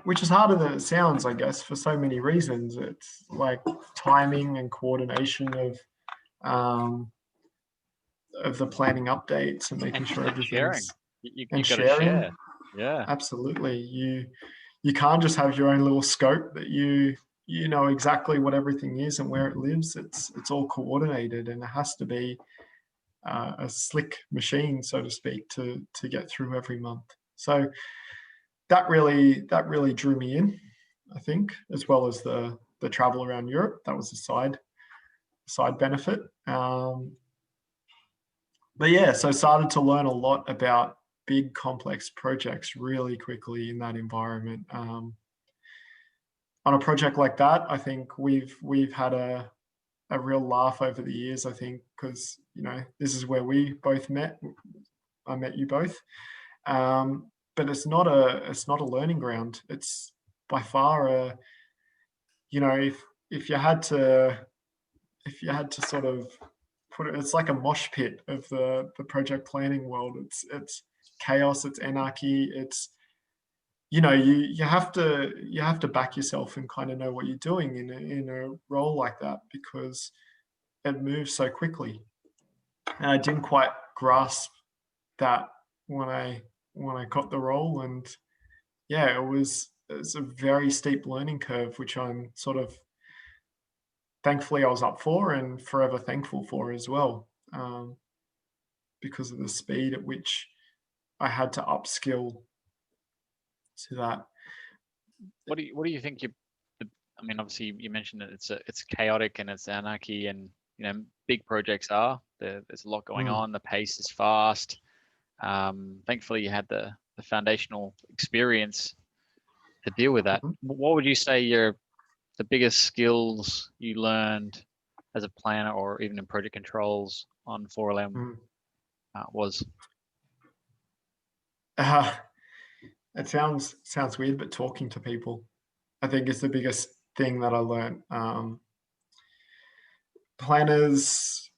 harder than it sounds, I guess, for so many reasons. It's like timing and coordination of the planning updates and making sure everything's you and got to sharing. share. Yeah, absolutely. You can't just have your own little scope that you know exactly what everything is and where it lives. It's all coordinated, and it has to be a slick machine, so to speak, to get through every month. So that really drew me in, I think, as well as the travel around Europe. That was a side benefit. But yeah, so started to learn a lot about big complex projects really quickly in that environment. on a project like that, I think we've had a real laugh over the years, I think, because, you know, this is where we both met. I met you both. But it's not a learning ground. It's by far a, you know, if you had to sort of put it, it's like a mosh pit of the project planning world. It's chaos, it's anarchy, it's, you know, you have to back yourself and kind of know what you're doing in a role like that, because it moves so quickly. And I didn't quite grasp that when I got the role. And yeah, it's a very steep learning curve, which I'm sort of thankfully I was up for and forever thankful for as well, because of the speed at which I had to upskill to that. What do you think I mean, obviously you mentioned that it's chaotic and it's anarchy, and you know, big projects are there's a lot going on. The pace is fast. Thankfully, you had the foundational experience to deal with that. What would you say the biggest skills you learned as a planner or even in project controls on 4LM was? It sounds weird, but talking to people, I think, is the biggest thing that I learned. Planners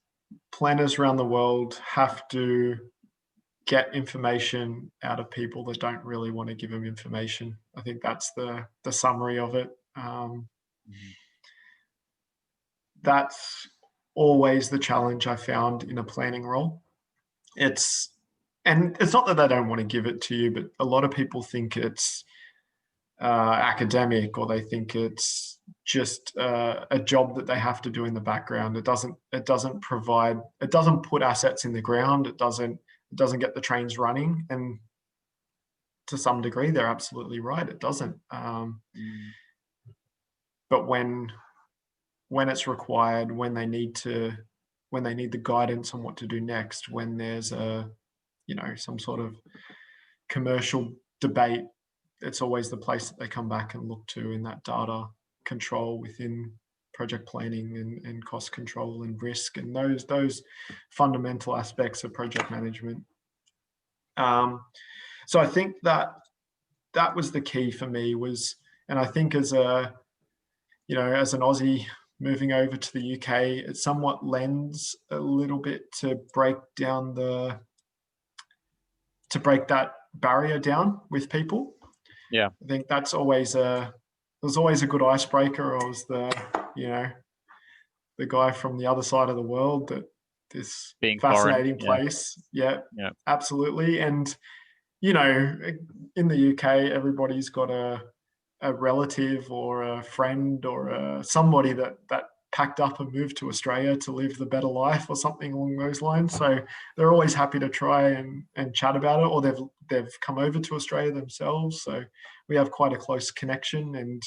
around the world have to get information out of people that don't really want to give them information. I think that's the summary of it. That's always the challenge I found in a planning role. And it's not that they don't want to give it to you, but a lot of people think it's academic, or they think it's just a job that they have to do in the background. It doesn't put assets in the ground. It doesn't get the trains running. And to some degree, they're absolutely right. It doesn't. But when it's required, when they need the guidance on what to do next, when there's some sort of commercial debate, it's always the place that they come back and look to in that data control within project planning and cost control and risk and those fundamental aspects of project management. So I think that was the key for me and I think as an Aussie moving over to the UK, it somewhat lends a little bit to break that barrier down with people. Yeah, I think there's always a good icebreaker. I was the guy from the other side of the world, that this being fascinating foreign. place. Yeah, absolutely. And in the UK, everybody's got a relative or a friend or somebody that packed up and moved to Australia to live the better life or something along those lines. So they're always happy to try and chat about it, or they've come over to Australia themselves. So we have quite a close connection, and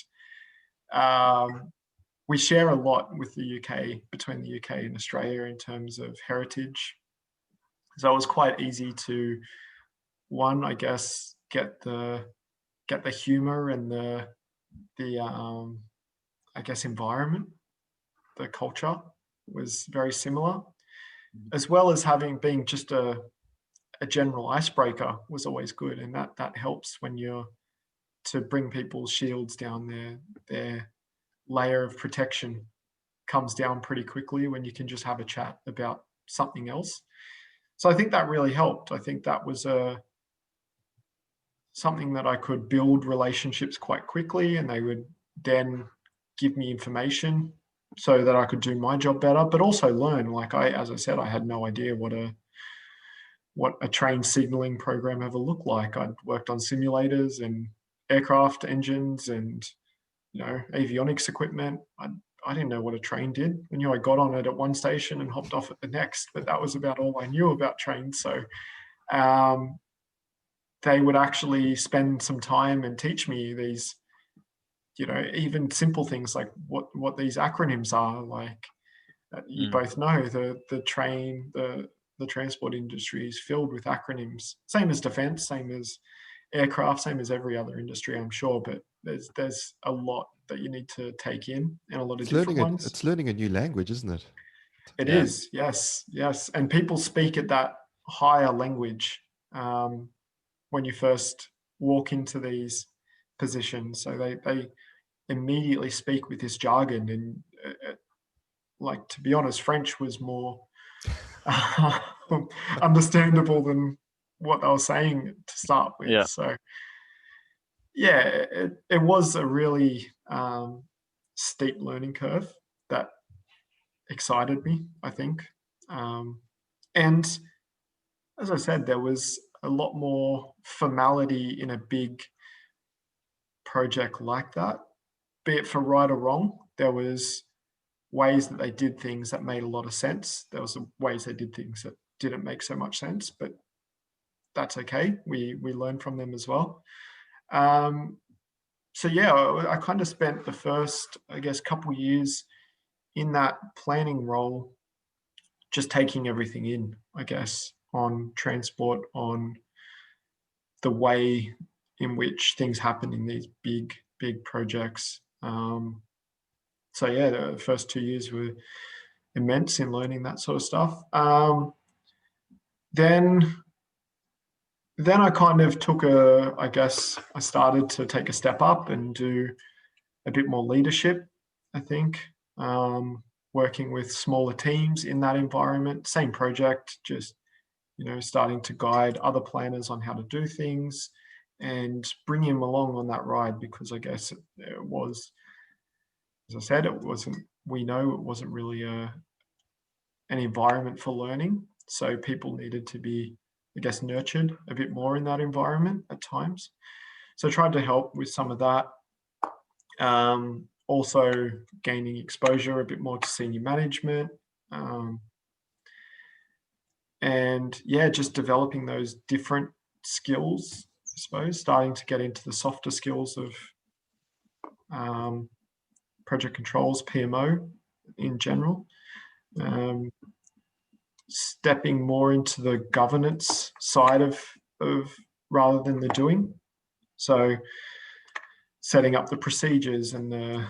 we share a lot with the UK, between the UK and Australia, in terms of heritage. So it was quite easy to, one, I guess, get the humor and the I guess environment. The culture was very similar, as well as being just a general icebreaker was always good, and that helps when you're to bring people's shields down. Their layer of protection comes down pretty quickly when you can just have a chat about something else. So I think that really helped. I think that was something that I could build relationships quite quickly, and they would then give me information so that I could do my job better, but also learn. Like as I said, I had no idea what a train signaling program ever looked like. I'd worked on simulators and aircraft engines and avionics equipment. I didn't know what a train did. I knew I got on it at one station and hopped off at the next, but that was about all I knew about trains. So they would actually spend some time and teach me these, even simple things like what these acronyms are. Like you both know, the transport industry is filled with acronyms. Same as defense, same as aircraft, same as every other industry, I'm sure. But there's a lot that you need to take in a lot of It's different learning ones. it's learning a new language, isn't it? It Yeah. is, yes, yes. And people speak at that higher language when you first walk into these positions. So they immediately speak with this jargon. And like, to be honest, French was more understandable than what they were saying to start with. Yeah. So yeah, it was a really steep learning curve that excited me, I think. And as I said, there was a lot more formality in a big project like that, be it for right or wrong. There was ways that they did things that made a lot of sense. There was ways they did things that didn't make so much sense, but that's okay. We learn from them as well. So yeah, I kind of spent the first, I guess, couple years in that planning role, just taking everything in, I guess, on transport, on the way in which things happen in these big projects. So yeah, the first 2 years were immense in learning that sort of stuff. Then I kind of took I guess I started to take a step up and do a bit more leadership, I think, working with smaller teams in that environment, same project, just, starting to guide other planners on how to do things and bring him along on that ride, because I guess it was, as I said, it wasn't, we know it wasn't really an environment for learning. So people needed to be, I guess, nurtured a bit more in that environment at times. So I tried to help with some of that. Also gaining exposure a bit more to senior management. And yeah, just developing those different skills, I suppose, starting to get into the softer skills of project controls, PMO in general. Stepping more into the governance side of rather than the doing. So setting up the procedures and the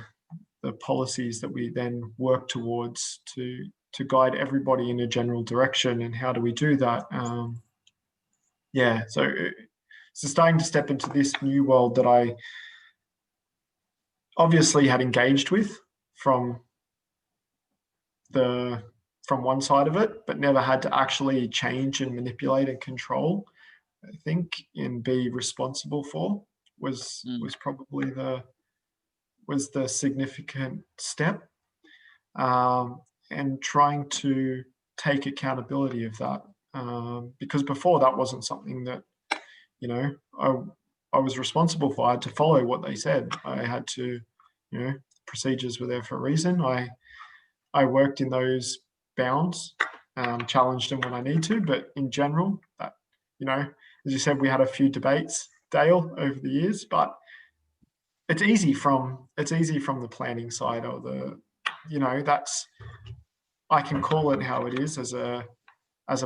policies that we then work towards to guide everybody in a general direction. And how do we do that? So starting to step into this new world that I obviously had engaged with from one side of it, but never had to actually change and manipulate and control, I think, and be responsible for was probably the significant step, and trying to take accountability of that, because before that wasn't something that I was responsible for. I had to follow what they said. I had to, procedures were there for a reason. I worked in those bounds, challenged them when I need to, but in general, that, as you said, we had a few debates, Dale, over the years, but it's easy from the planning side, or that's, I can call it how it is as a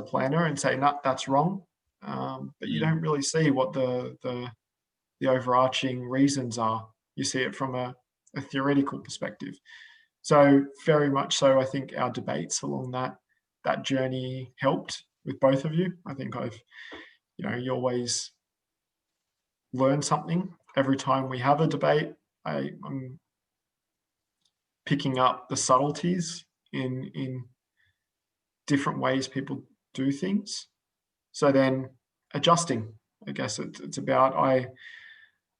planner and say, no, that's wrong. But you don't really see what the overarching reasons are. You see it from a theoretical perspective. So very much so, I think our debates along that journey helped with both of you. I think you always learn something every time we have a debate. I'm picking up the subtleties in different ways people do things. So then adjusting, I guess it's about,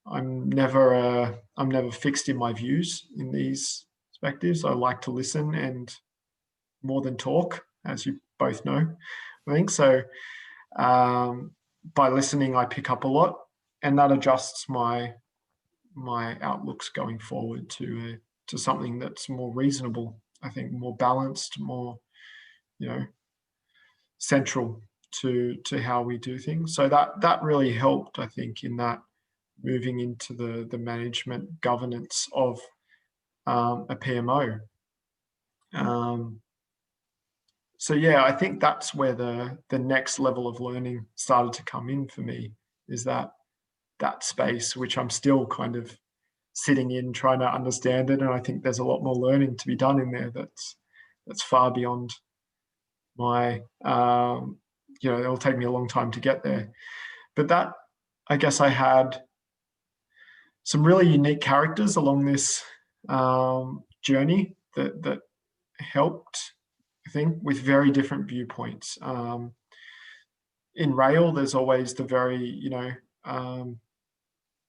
I'm never fixed in my views in these perspectives. I like to listen and more than talk, as you both know, I think. So by listening, I pick up a lot, and that adjusts my outlooks going forward to something that's more reasonable. I think more balanced, more central to how we do things. So that really helped, I think, in that moving into the management governance of a PMO. So yeah, I think that's where the next level of learning started to come in for me, is that space, which I'm still kind of sitting in trying to understand it. And I think there's a lot more learning to be done in there that's far beyond my, it'll take me a long time to get there. But that, I guess I had some really unique characters along this journey that helped, I think, with very different viewpoints. In rail, there's always the very,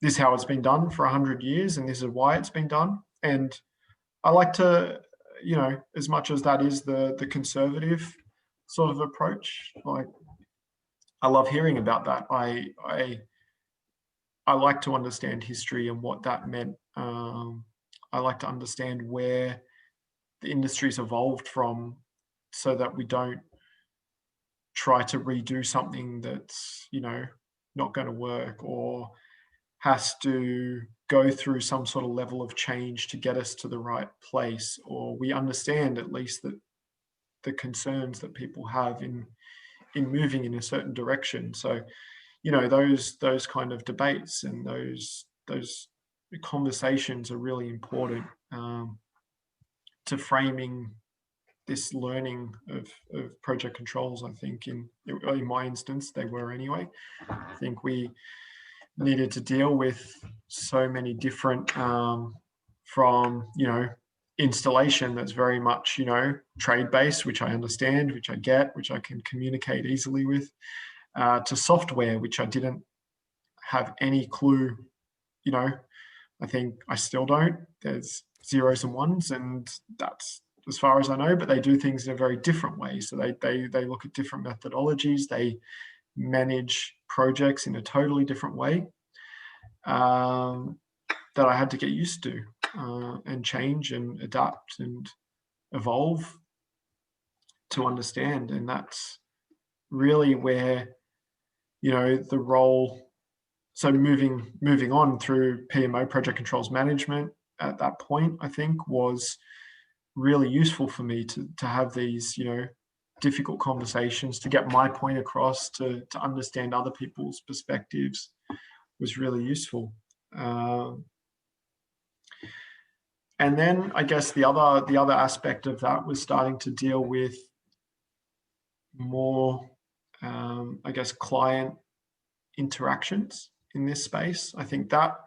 this is how it's been done for 100 years and this is why it's been done. And I like to, as much as that is the conservative sort of approach, like I love hearing about that. I like to understand history and what that meant. I like to understand where the industry's evolved from so that we don't try to redo something that's, not going to work or has to go through some sort of level of change to get us to the right place, or we understand at least that the concerns that people have in moving in a certain direction. So, those kind of debates and those conversations are really important to framing this learning of project controls. I think in my instance, they were anyway. I think we needed to deal with so many different from, installation that's very much, trade-based, which I understand, which I get, which I can communicate easily with, to software, which I didn't have any clue, I think I still don't. There's zeros and ones, and that's as far as I know, but they do things in a very different way. So they look at different methodologies, they manage projects in a totally different way that I had to get used to and change and adapt and evolve to understand. And that's really where, the role, so moving on through PMO, project controls management, at that point, I think was really useful for me to have these, difficult conversations, to get my point across, to understand other people's perspectives was really useful. And then I guess the other aspect of that was starting to deal with more, I guess, client interactions in this space. I think that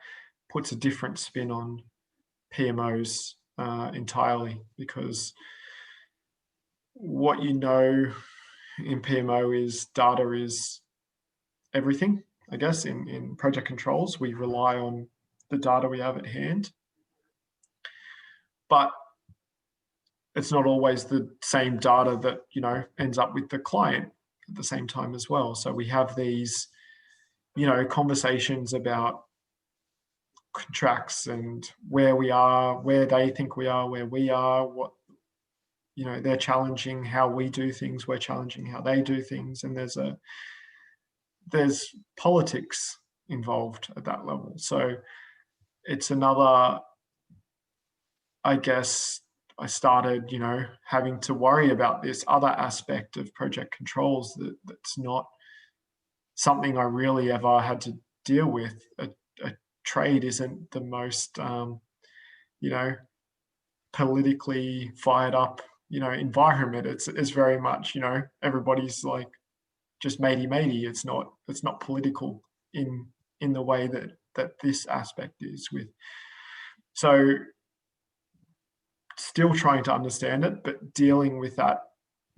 puts a different spin on PMOs entirely, because what in PMO is data is everything. I guess in project controls, we rely on the data we have at hand, but it's not always the same data that, ends up with the client at the same time as well. So we have these, conversations about contracts and where we are, where they think we are, where we are, what, they're challenging how we do things, we're challenging how they do things. And there's politics involved at that level. So it's another, I guess, I started, having to worry about this other aspect of project controls that's not something I really ever had to deal with. A trade isn't the most, politically fired up, environment. It's very much, everybody's like just matey. It's not political in the way that this aspect is with. So still trying to understand it, but dealing with that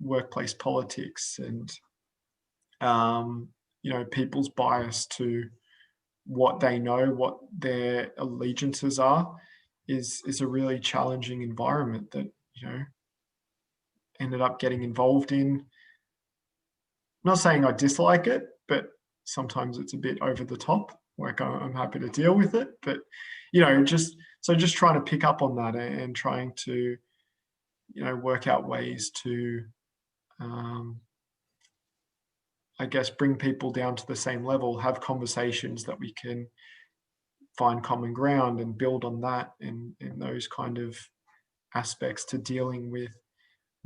workplace politics and, people's bias to what they know, what their allegiances are, is a really challenging environment that, ended up getting involved in. I'm not saying I dislike it, but sometimes it's a bit over the top. Like I'm happy to deal with it, but just trying to pick up on that and trying to, work out ways to, I guess, bring people down to the same level, have conversations that we can find common ground and build on that, and those kind of aspects to dealing with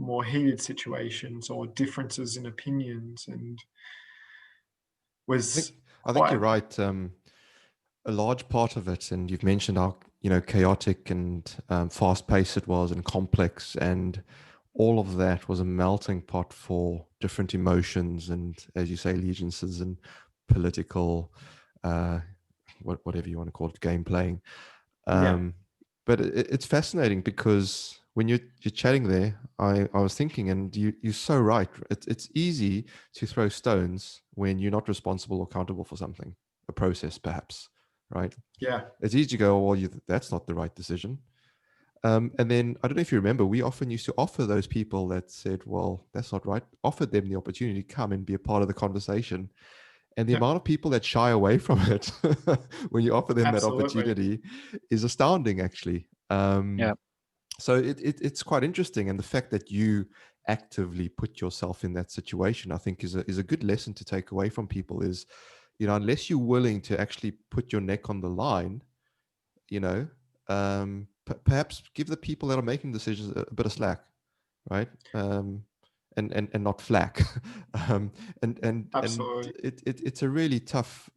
more heated situations or differences in opinions. And I think you're right. A large part of it, and you've mentioned how chaotic and fast-paced it was, and complex, and all of that was a melting pot for different emotions and, as you say, allegiances and political, whatever you want to call it, game playing. Yeah. But it's fascinating because when you're chatting there, I was thinking, and you're so right. It's easy to throw stones when you're not responsible or accountable for something, a process perhaps, right? Yeah. It's easy to go, well, that's not the right decision. And then I don't know if you remember, we often used to offer those people that said, well, that's not right, offered them the opportunity to come and be a part of the conversation. And the Yeah. amount of people that shy away from it when you offer them that Absolutely. opportunity is astounding, actually. Yeah. So it's quite interesting. And the fact that you actively put yourself in that situation, I think is a good lesson to take away from people is, unless you're willing to actually put your neck on the line, you know, perhaps give the people that are making decisions a bit of slack, right? And not flack. And Absolutely. it's a really tough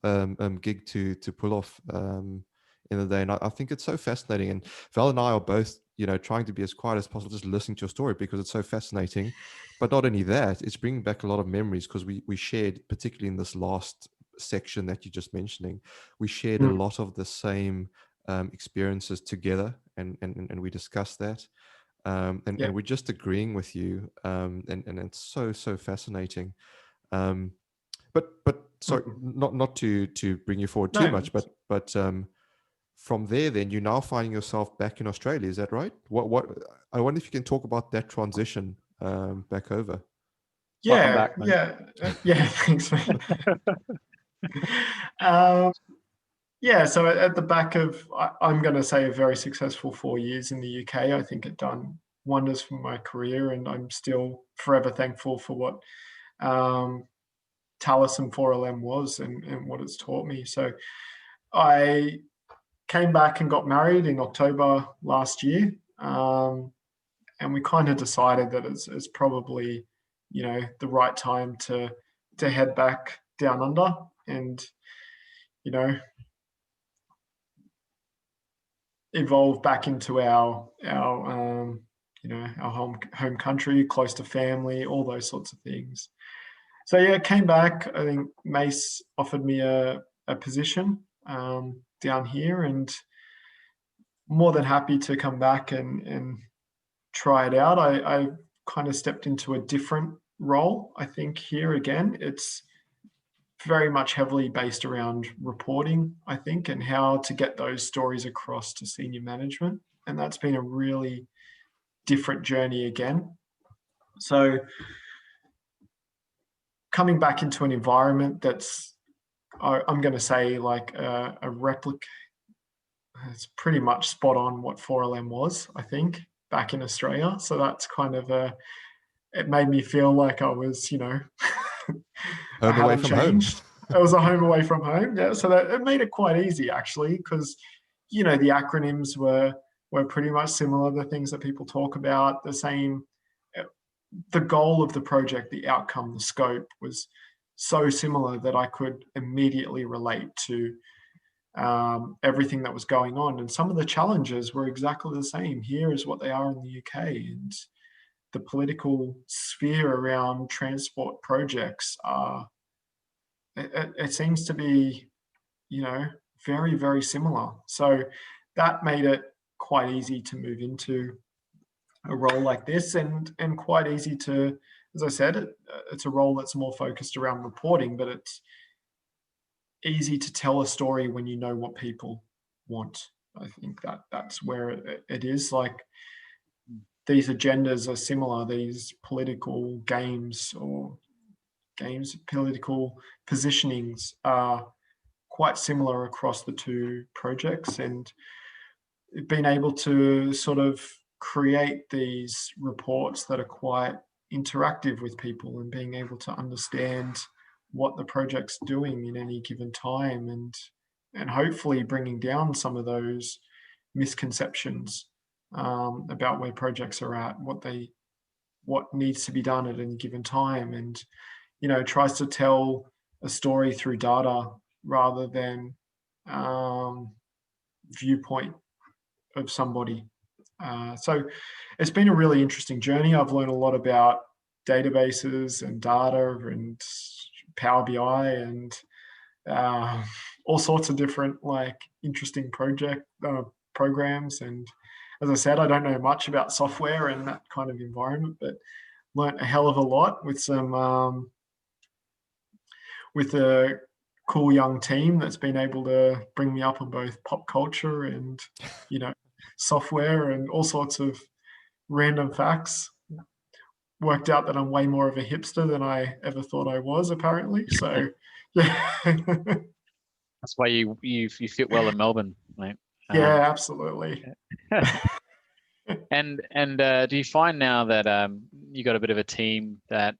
gig to pull off in the day. And I think it's so fascinating. And Val and I are both, trying to be as quiet as possible, just listening to your story because it's so fascinating. But not only that, it's bringing back a lot of memories because we shared, particularly in this last section that you're just mentioning, we shared a Mm. lot of the same experiences together, and we discussed that. Yeah. And we're just agreeing with you, and it's so fascinating. But sorry, Mhm. not to bring you forward too No. much, but from there, then you're now finding yourself back in Australia. Is that right? What I wonder if you can talk about that transition back over. Welcome Yeah. back, mate. Yeah. Yeah. Thanks, man. Um, yeah. So at the back of, I'm going to say, a very successful 4 years in the UK. I think it done wonders for my career, and I'm still forever thankful for what um, Talus and 4LM was, and what it's taught me. So I came back and got married in October last year. And we kind of decided that it's probably, the right time to head back down under and, you know, evolve back into our home country, close to family, all those sorts of things. So yeah, came back. I think Mace offered me a position down here, and more than happy to come back and try it out. I kind of stepped into a different role. I think here again, it's very much heavily based around reporting, I think, and how to get those stories across to senior management. And that's been a really different journey again. So coming back into an environment that's, I'm going to say, like a replica. It's pretty much spot on what 4LM was, I think, back in Australia. So that's kind of it made me feel like I was, I Home away hadn't from home. changed. It was a home away from home. Yeah. So that it made it quite easy actually, because, the acronyms were pretty much similar. The things that people talk about, the same. The goal of the project, the outcome, the scope was so similar that I could immediately relate to everything that was going on. And some of the challenges were exactly the same here as what they are in the UK. And the political sphere around transport projects it seems to be, very, very similar. So that made it quite easy to move into a role like this, and quite easy to, as I said, it's a role that's more focused around reporting, but it's easy to tell a story when you know what people want. I think that's where it is. Like, these agendas are similar. These political games or political positionings are quite similar across the two projects, and being able to sort of create these reports that are quite interactive with people, and being able to understand what the project's doing in any given time, and hopefully bringing down some of those misconceptions about where projects are at, what needs to be done at any given time, and tries to tell a story through data rather than viewpoint of somebody. So it's been a really interesting journey. I've learned a lot about databases and data and Power BI and all sorts of different like interesting programs. And as I said, I don't know much about software and that kind of environment, but learned a hell of a lot with some with a cool young team that's been able to bring me up on both pop culture and, you know, software and all sorts of random facts. Worked out that I'm way more of a hipster than I ever thought I was, apparently. So, yeah. That's why you fit well in Melbourne, mate. Yeah, absolutely. And do you find now that you got a bit of a team that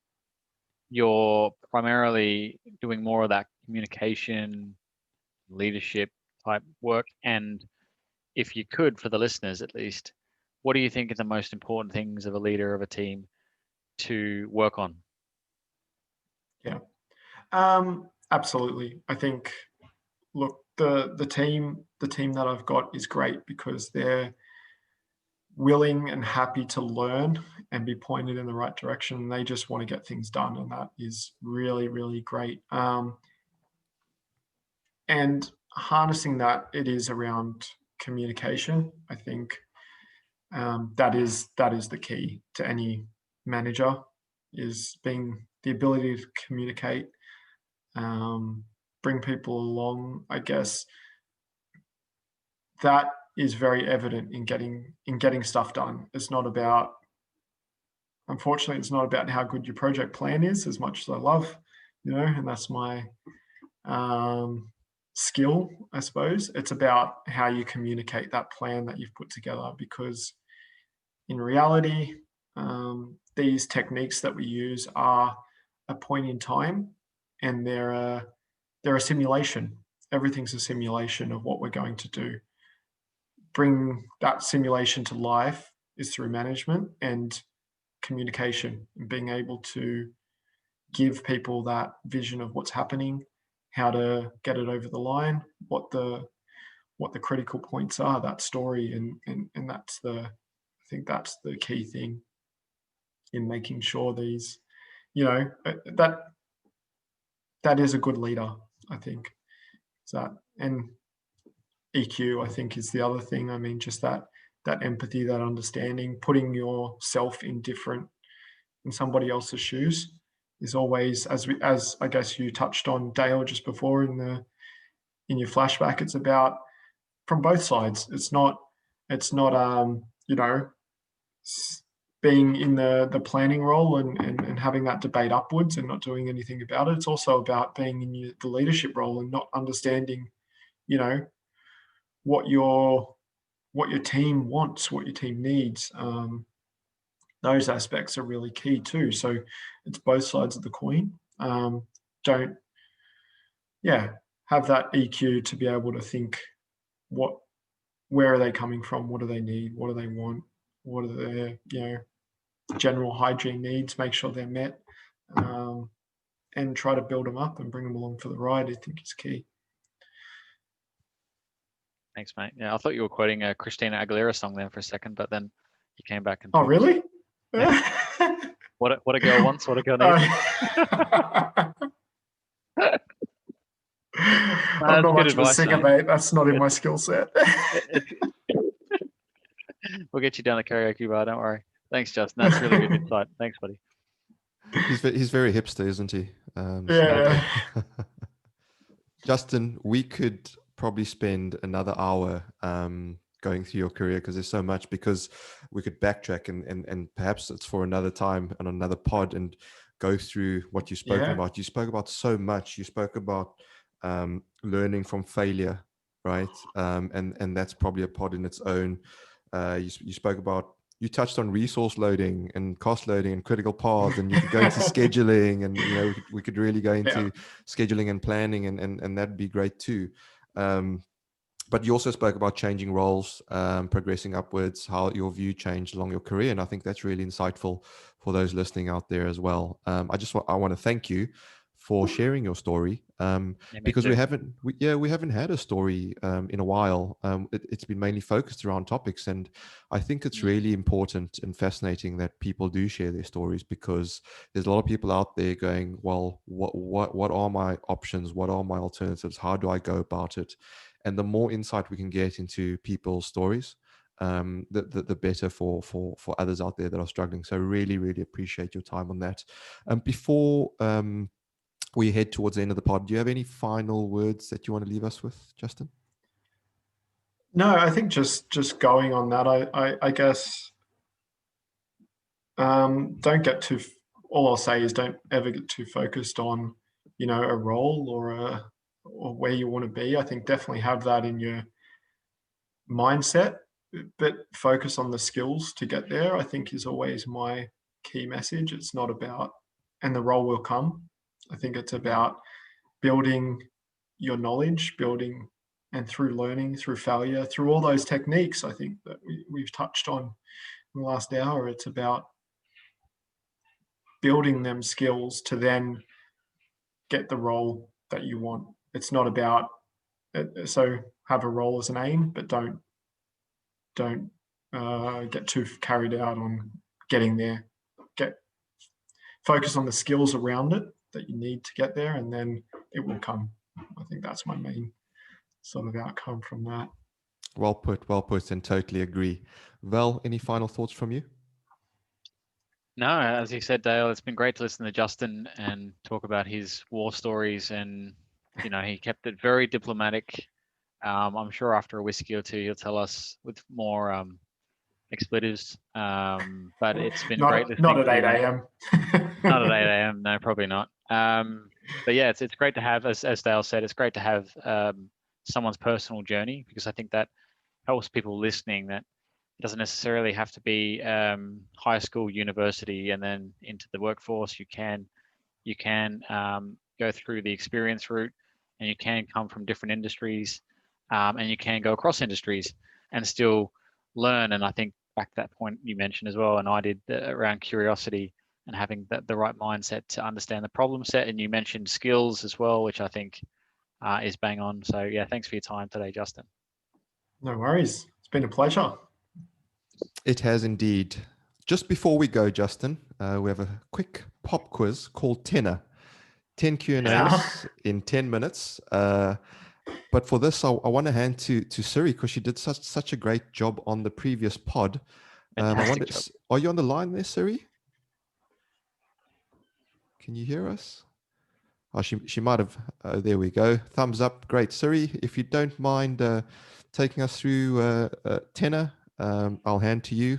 you're primarily doing more of that communication, leadership type work? And if you could, for the listeners at least, what do you think are the most important things of a leader of a team to work on? Yeah, absolutely. I think, look, the team that I've got is great because they're willing and happy to learn and be pointed in the right direction. They just want to get things done, and that is really, really great. And harnessing that, it is around communication. I think that is the key to any manager, is being the ability to communicate, bring people along. I guess that is very evident in getting stuff done. It's not about, unfortunately, it's not about how good your project plan is, as much as I love, and that's my skill, I suppose. It's about how you communicate that plan that you've put together, because in reality, these techniques that we use are a point in time, and they're a simulation. Everything's a simulation of what we're going to do. Bring that simulation to life is through management and communication, and being able to give people that vision of what's happening, how to get it over the line, what the critical points are, that story, and that's I think that's the key thing in making sure these, that is a good leader, I think. So, and EQ, I think, is the other thing. I mean, just that empathy, that understanding, putting yourself in somebody else's shoes is always, as I guess you touched on, Dale, just before in your flashback. It's about from both sides. It's not being in the planning role and having that debate upwards and not doing anything about it. It's also about being in the leadership role and not understanding, what your team wants, what your team needs. Those aspects are really key too. So it's both sides of the coin. Don't have that EQ to be able to think where are they coming from? What do they need? What do they want? What are their, general hygiene needs? Make sure they're met, and try to build them up and bring them along for the ride, I think is key. Thanks, mate. Yeah, I thought you were quoting a Christina Aguilera song there for a second, but then you came back and. Oh, really? Yeah. What a girl wants, what a girl needs. I'm not much of a singer, mate. That's not in my skill set. We'll get you down the karaoke bar, don't worry. Thanks, Justin. That's really good insight. Thanks, buddy. He's very hipster, isn't he? Yeah. Justin, we could probably spend another hour going through your career, because there's so much, because we could backtrack and perhaps it's for another time on another pod and go through what you've spoken about. You spoke about so much. You spoke about learning from failure, right? And that's probably a pod in its own. You spoke about, you touched on resource loading and cost loading and critical paths, and you could go into scheduling, and we could really go into scheduling and planning, and that'd be great too. But you also spoke about changing roles, progressing upwards, how your view changed along your career, and I think that's really insightful for those listening out there as well. I want to thank you for sharing your story. me because we too. haven't had a story in a while. It's been mainly focused around topics, and I think it's really important and fascinating that people do share their stories, because there's a lot of people out there going, well, what are my options? What are my alternatives? How do I go about it? And the more insight we can get into people's stories, the better for others out there that are struggling. So really, really appreciate your time on that. Before we head towards the end of the pod, do you have any final words that you want to leave us with, Justin? No, I think just going on that, I guess don't get too. All I'll say is don't ever get too focused on, a role or where you want to be. I think definitely have that in your mindset, but focus on the skills to get there, I think, is always my key message. It's not about, and the role will come. I think it's about building your knowledge, and through learning, through failure, through all those techniques, I think that we've touched on in the last hour. It's about building them skills to then get the role that you want. It's not about, so have a role as an aim, but don't get too carried out on getting there. Focus on the skills around it that you need to get there, and then it will come. I think that's my main sort of outcome from that. Well put, and totally agree. Val, any final thoughts from you? No, as you said, Dale, it's been great to listen to Justin and talk about his war stories, and he kept it very diplomatic. I'm sure after a whiskey or two, he'll tell us with more expletives. But it's been great listening. Not at 8 a.m. Not at 8 a.m. No, probably not. But yeah, it's great to have, as Dale said, it's great to have someone's personal journey, because I think that helps people listening that it doesn't necessarily have to be high school, university, and then into the workforce. You can go through the experience route, and you can come from different industries, and you can go across industries and still learn. And I think back to that point you mentioned as well, and I did, around curiosity and having the right mindset to understand the problem set. And you mentioned skills as well, which I think is bang on. So yeah, thanks for your time today, Justin. No worries. It's been a pleasure. It has indeed. Just before we go, Justin, we have a quick pop quiz called 10 Q&As in 10 minutes. But for this, I want to hand to Siri, because she did such a great job on the previous pod. Fantastic job. Are you on the line there, Siri? Can you hear us? Oh, she might have. There we go. Thumbs up. Great. Siri, if you don't mind taking us through tenor, I'll hand to you.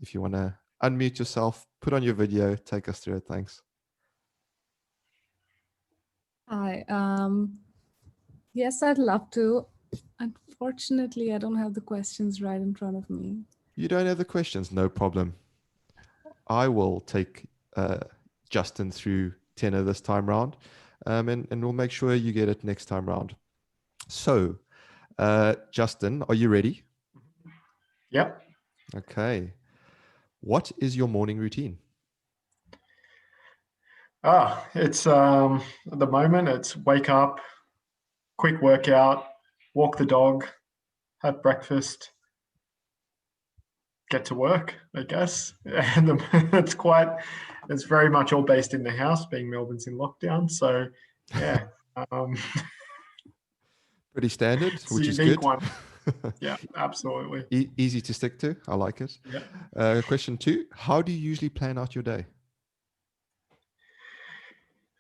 If you want to unmute yourself, put on your video, take us through it. Thanks. Hi. Yes, I'd love to. Unfortunately, I don't have the questions right in front of me. You don't have the questions? No problem. I will take Justin through tenor this time round, and we'll make sure you get it next time round. So, Justin, are you ready? Yep. Okay. What is your morning routine? It's at the moment it's wake up, quick workout, walk the dog, have breakfast, get to work, I guess. And it's very much all based in the house, being Melbourne's in lockdown. So yeah. Pretty standard, It's which a is unique good. one. Yeah, absolutely. Easy to stick to. I like it. Yeah. Question 2, how do you usually plan out your day?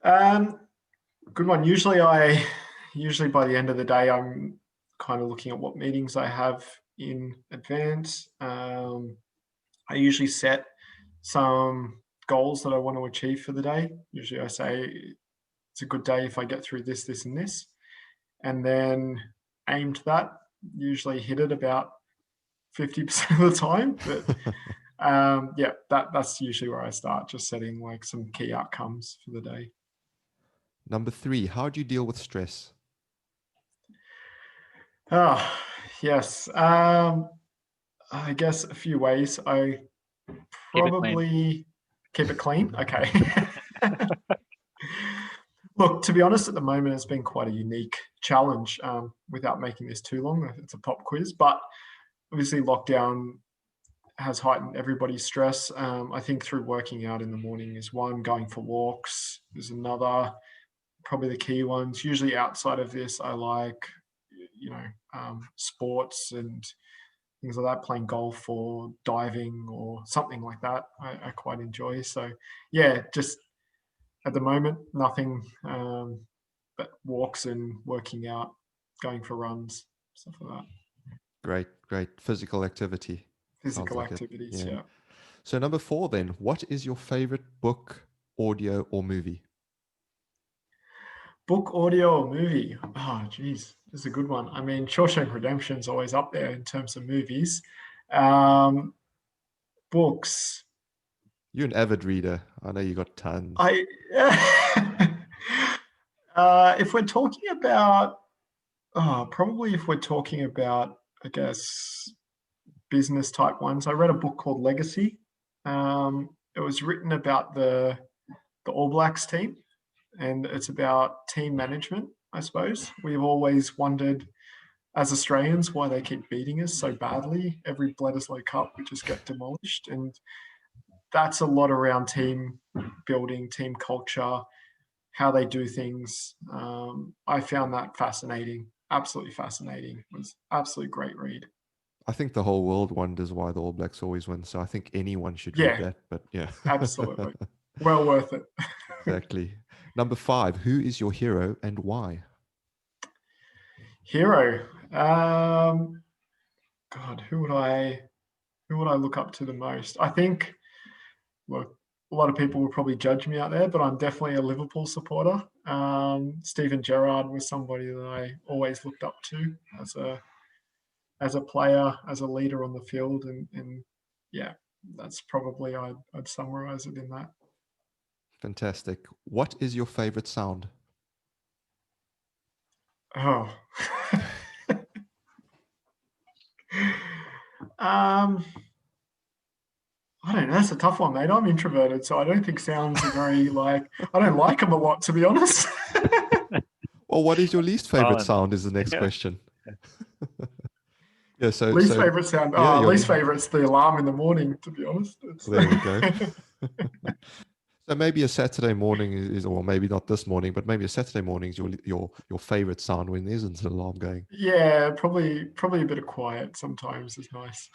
Good one. Usually by the end of the day, I'm kind of looking at what meetings I have in advance. I usually set some goals that I want to achieve for the day. Usually I say it's a good day if I get through this, this, and this, and then aim to that. Usually hit it about 50% of the time, but yeah, that's usually where I start, just setting like some key outcomes for the day. Number 3, how do you deal with stress? Yes. I guess a few ways. I probably keep it clean. Okay. Look, to be honest, at the moment, it's been quite a unique challenge without making this too long. It's a pop quiz, but obviously lockdown has heightened everybody's stress. I think through working out in the morning is one, going for walks is another, probably the key ones. Usually outside of this, I like, sports and things like that, playing golf or diving or something like that. I quite enjoy. So yeah, just at the moment, nothing but walks and working out, going for runs, stuff like that. Great physical activity. Physical like it, activities, yeah. yeah. So number 4 then, what is your favorite book, audio, or movie? Book, audio, or movie? Oh, geez, this is a good one. I mean, Shawshank Redemption is always up there in terms of movies. Books. You're an avid reader. I know you got tons. If we're talking about, probably if we're talking about, I guess, business type ones, I read a book called Legacy. It was written about the All Blacks team, and it's about team management, I suppose. We've always wondered as Australians why they keep beating us so badly. Every Bledisloe Cup, we just get demolished. And that's a lot around team building, team culture, how they do things. I found that fascinating, absolutely fascinating. It was absolutely great read. I think the whole world wonders why the All Blacks always win. So I think anyone should Yeah, read that. But yeah, absolutely. Well worth it. Exactly. Number 5, who is your hero and why? Hero. God, who would I look up to the most? I think, look, a lot of people will probably judge me out there, but I'm definitely a Liverpool supporter. Steven Gerrard was somebody that I always looked up to as a player, as a leader on the field, and yeah, that's probably I'd summarize it in that. Fantastic. What is your favorite sound? Oh. I don't know. That's a tough one, mate. I'm introverted, so I don't think sounds are very I don't like them a lot, to be honest. Well, what is your least favorite Silence. sound is the next Yeah. question. Yeah, so Least favorite sound. yeah, Least favorite's the alarm in the morning, to be honest. There we go. So maybe a Saturday morning is, or maybe not this morning, but maybe a Saturday morning is your favorite sound when there isn't an alarm going. Yeah, probably a bit of quiet sometimes is nice.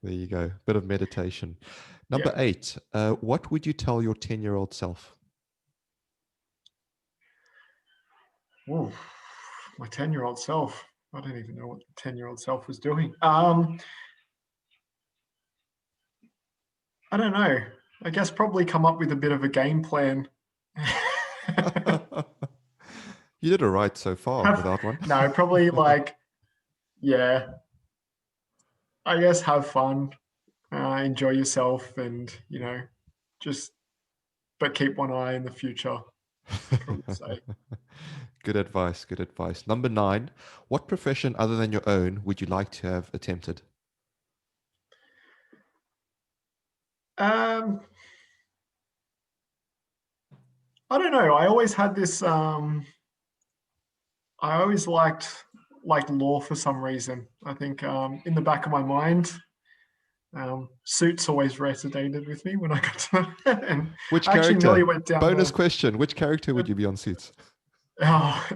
There you go. Bit of meditation. Number Yeah. 8, what would you tell your 10-year-old self? Ooh, my 10-year-old self. I don't even know what the 10-year-old self was doing. I don't know. I guess probably come up with a bit of a game plan. You did all right so far without one. No, probably yeah. I guess have fun, enjoy yourself, and but keep one eye in the future. I'd probably say. Good advice. Good advice. Number 9, what profession other than your own would you like to have attempted? I don't know. I always had this. I always liked law for some reason. I think in the back of my mind, Suits always resonated with me when I got to that. And Which I actually character? nearly went down. Bonus question. Which character would you be on Suits? Oh,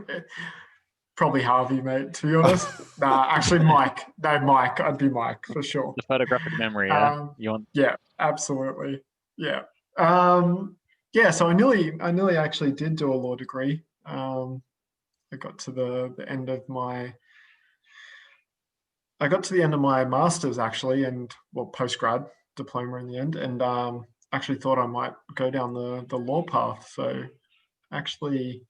probably Harvey, mate, to be honest. Nah, actually Mike. No, Mike. I'd be Mike for sure. The photographic memory, yeah. Yeah, absolutely. Yeah. Yeah, so I nearly actually did do a law degree. I got to the end of my master's actually, and postgrad diploma in the end, and actually thought I might go down the law path. So actually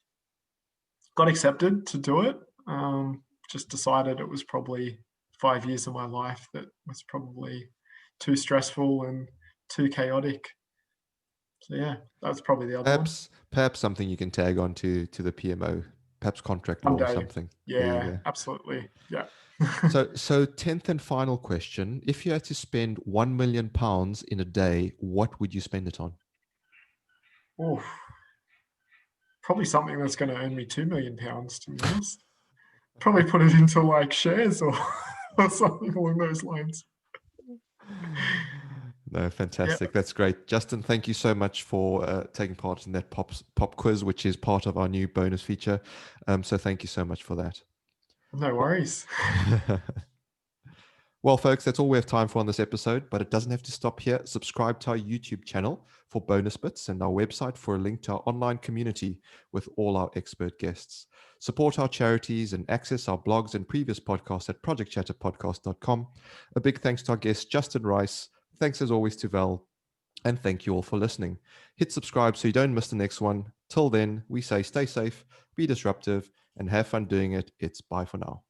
got accepted to do it. Just decided it was probably 5 years of my life that was probably too stressful and too chaotic. So yeah, that's probably the other one. Perhaps something you can tag on to the PMO, perhaps contract law One or day. something. Yeah, absolutely. Yeah. So 10th and final question. If you had to spend £1 million in a day, what would you spend it on? Oof. probably something that's going to earn me £2 million, to be honest. Probably put it into like shares or, or something along those lines. No, fantastic. That's great. Justin, thank you so much for taking part in that pop quiz, which is part of our new bonus feature. So thank you so much for that. No worries. Well, folks, that's all we have time for on this episode, but it doesn't have to stop here. Subscribe to our YouTube channel for bonus bits and our website for a link to our online community with all our expert guests. Support our charities and access our blogs and previous podcasts at projectchatterpodcast.com. A big thanks to our guest, Justin Rice. Thanks as always to Val. And thank you all for listening. Hit subscribe so you don't miss the next one. Till then, we say stay safe, be disruptive, and have fun doing it. It's bye for now.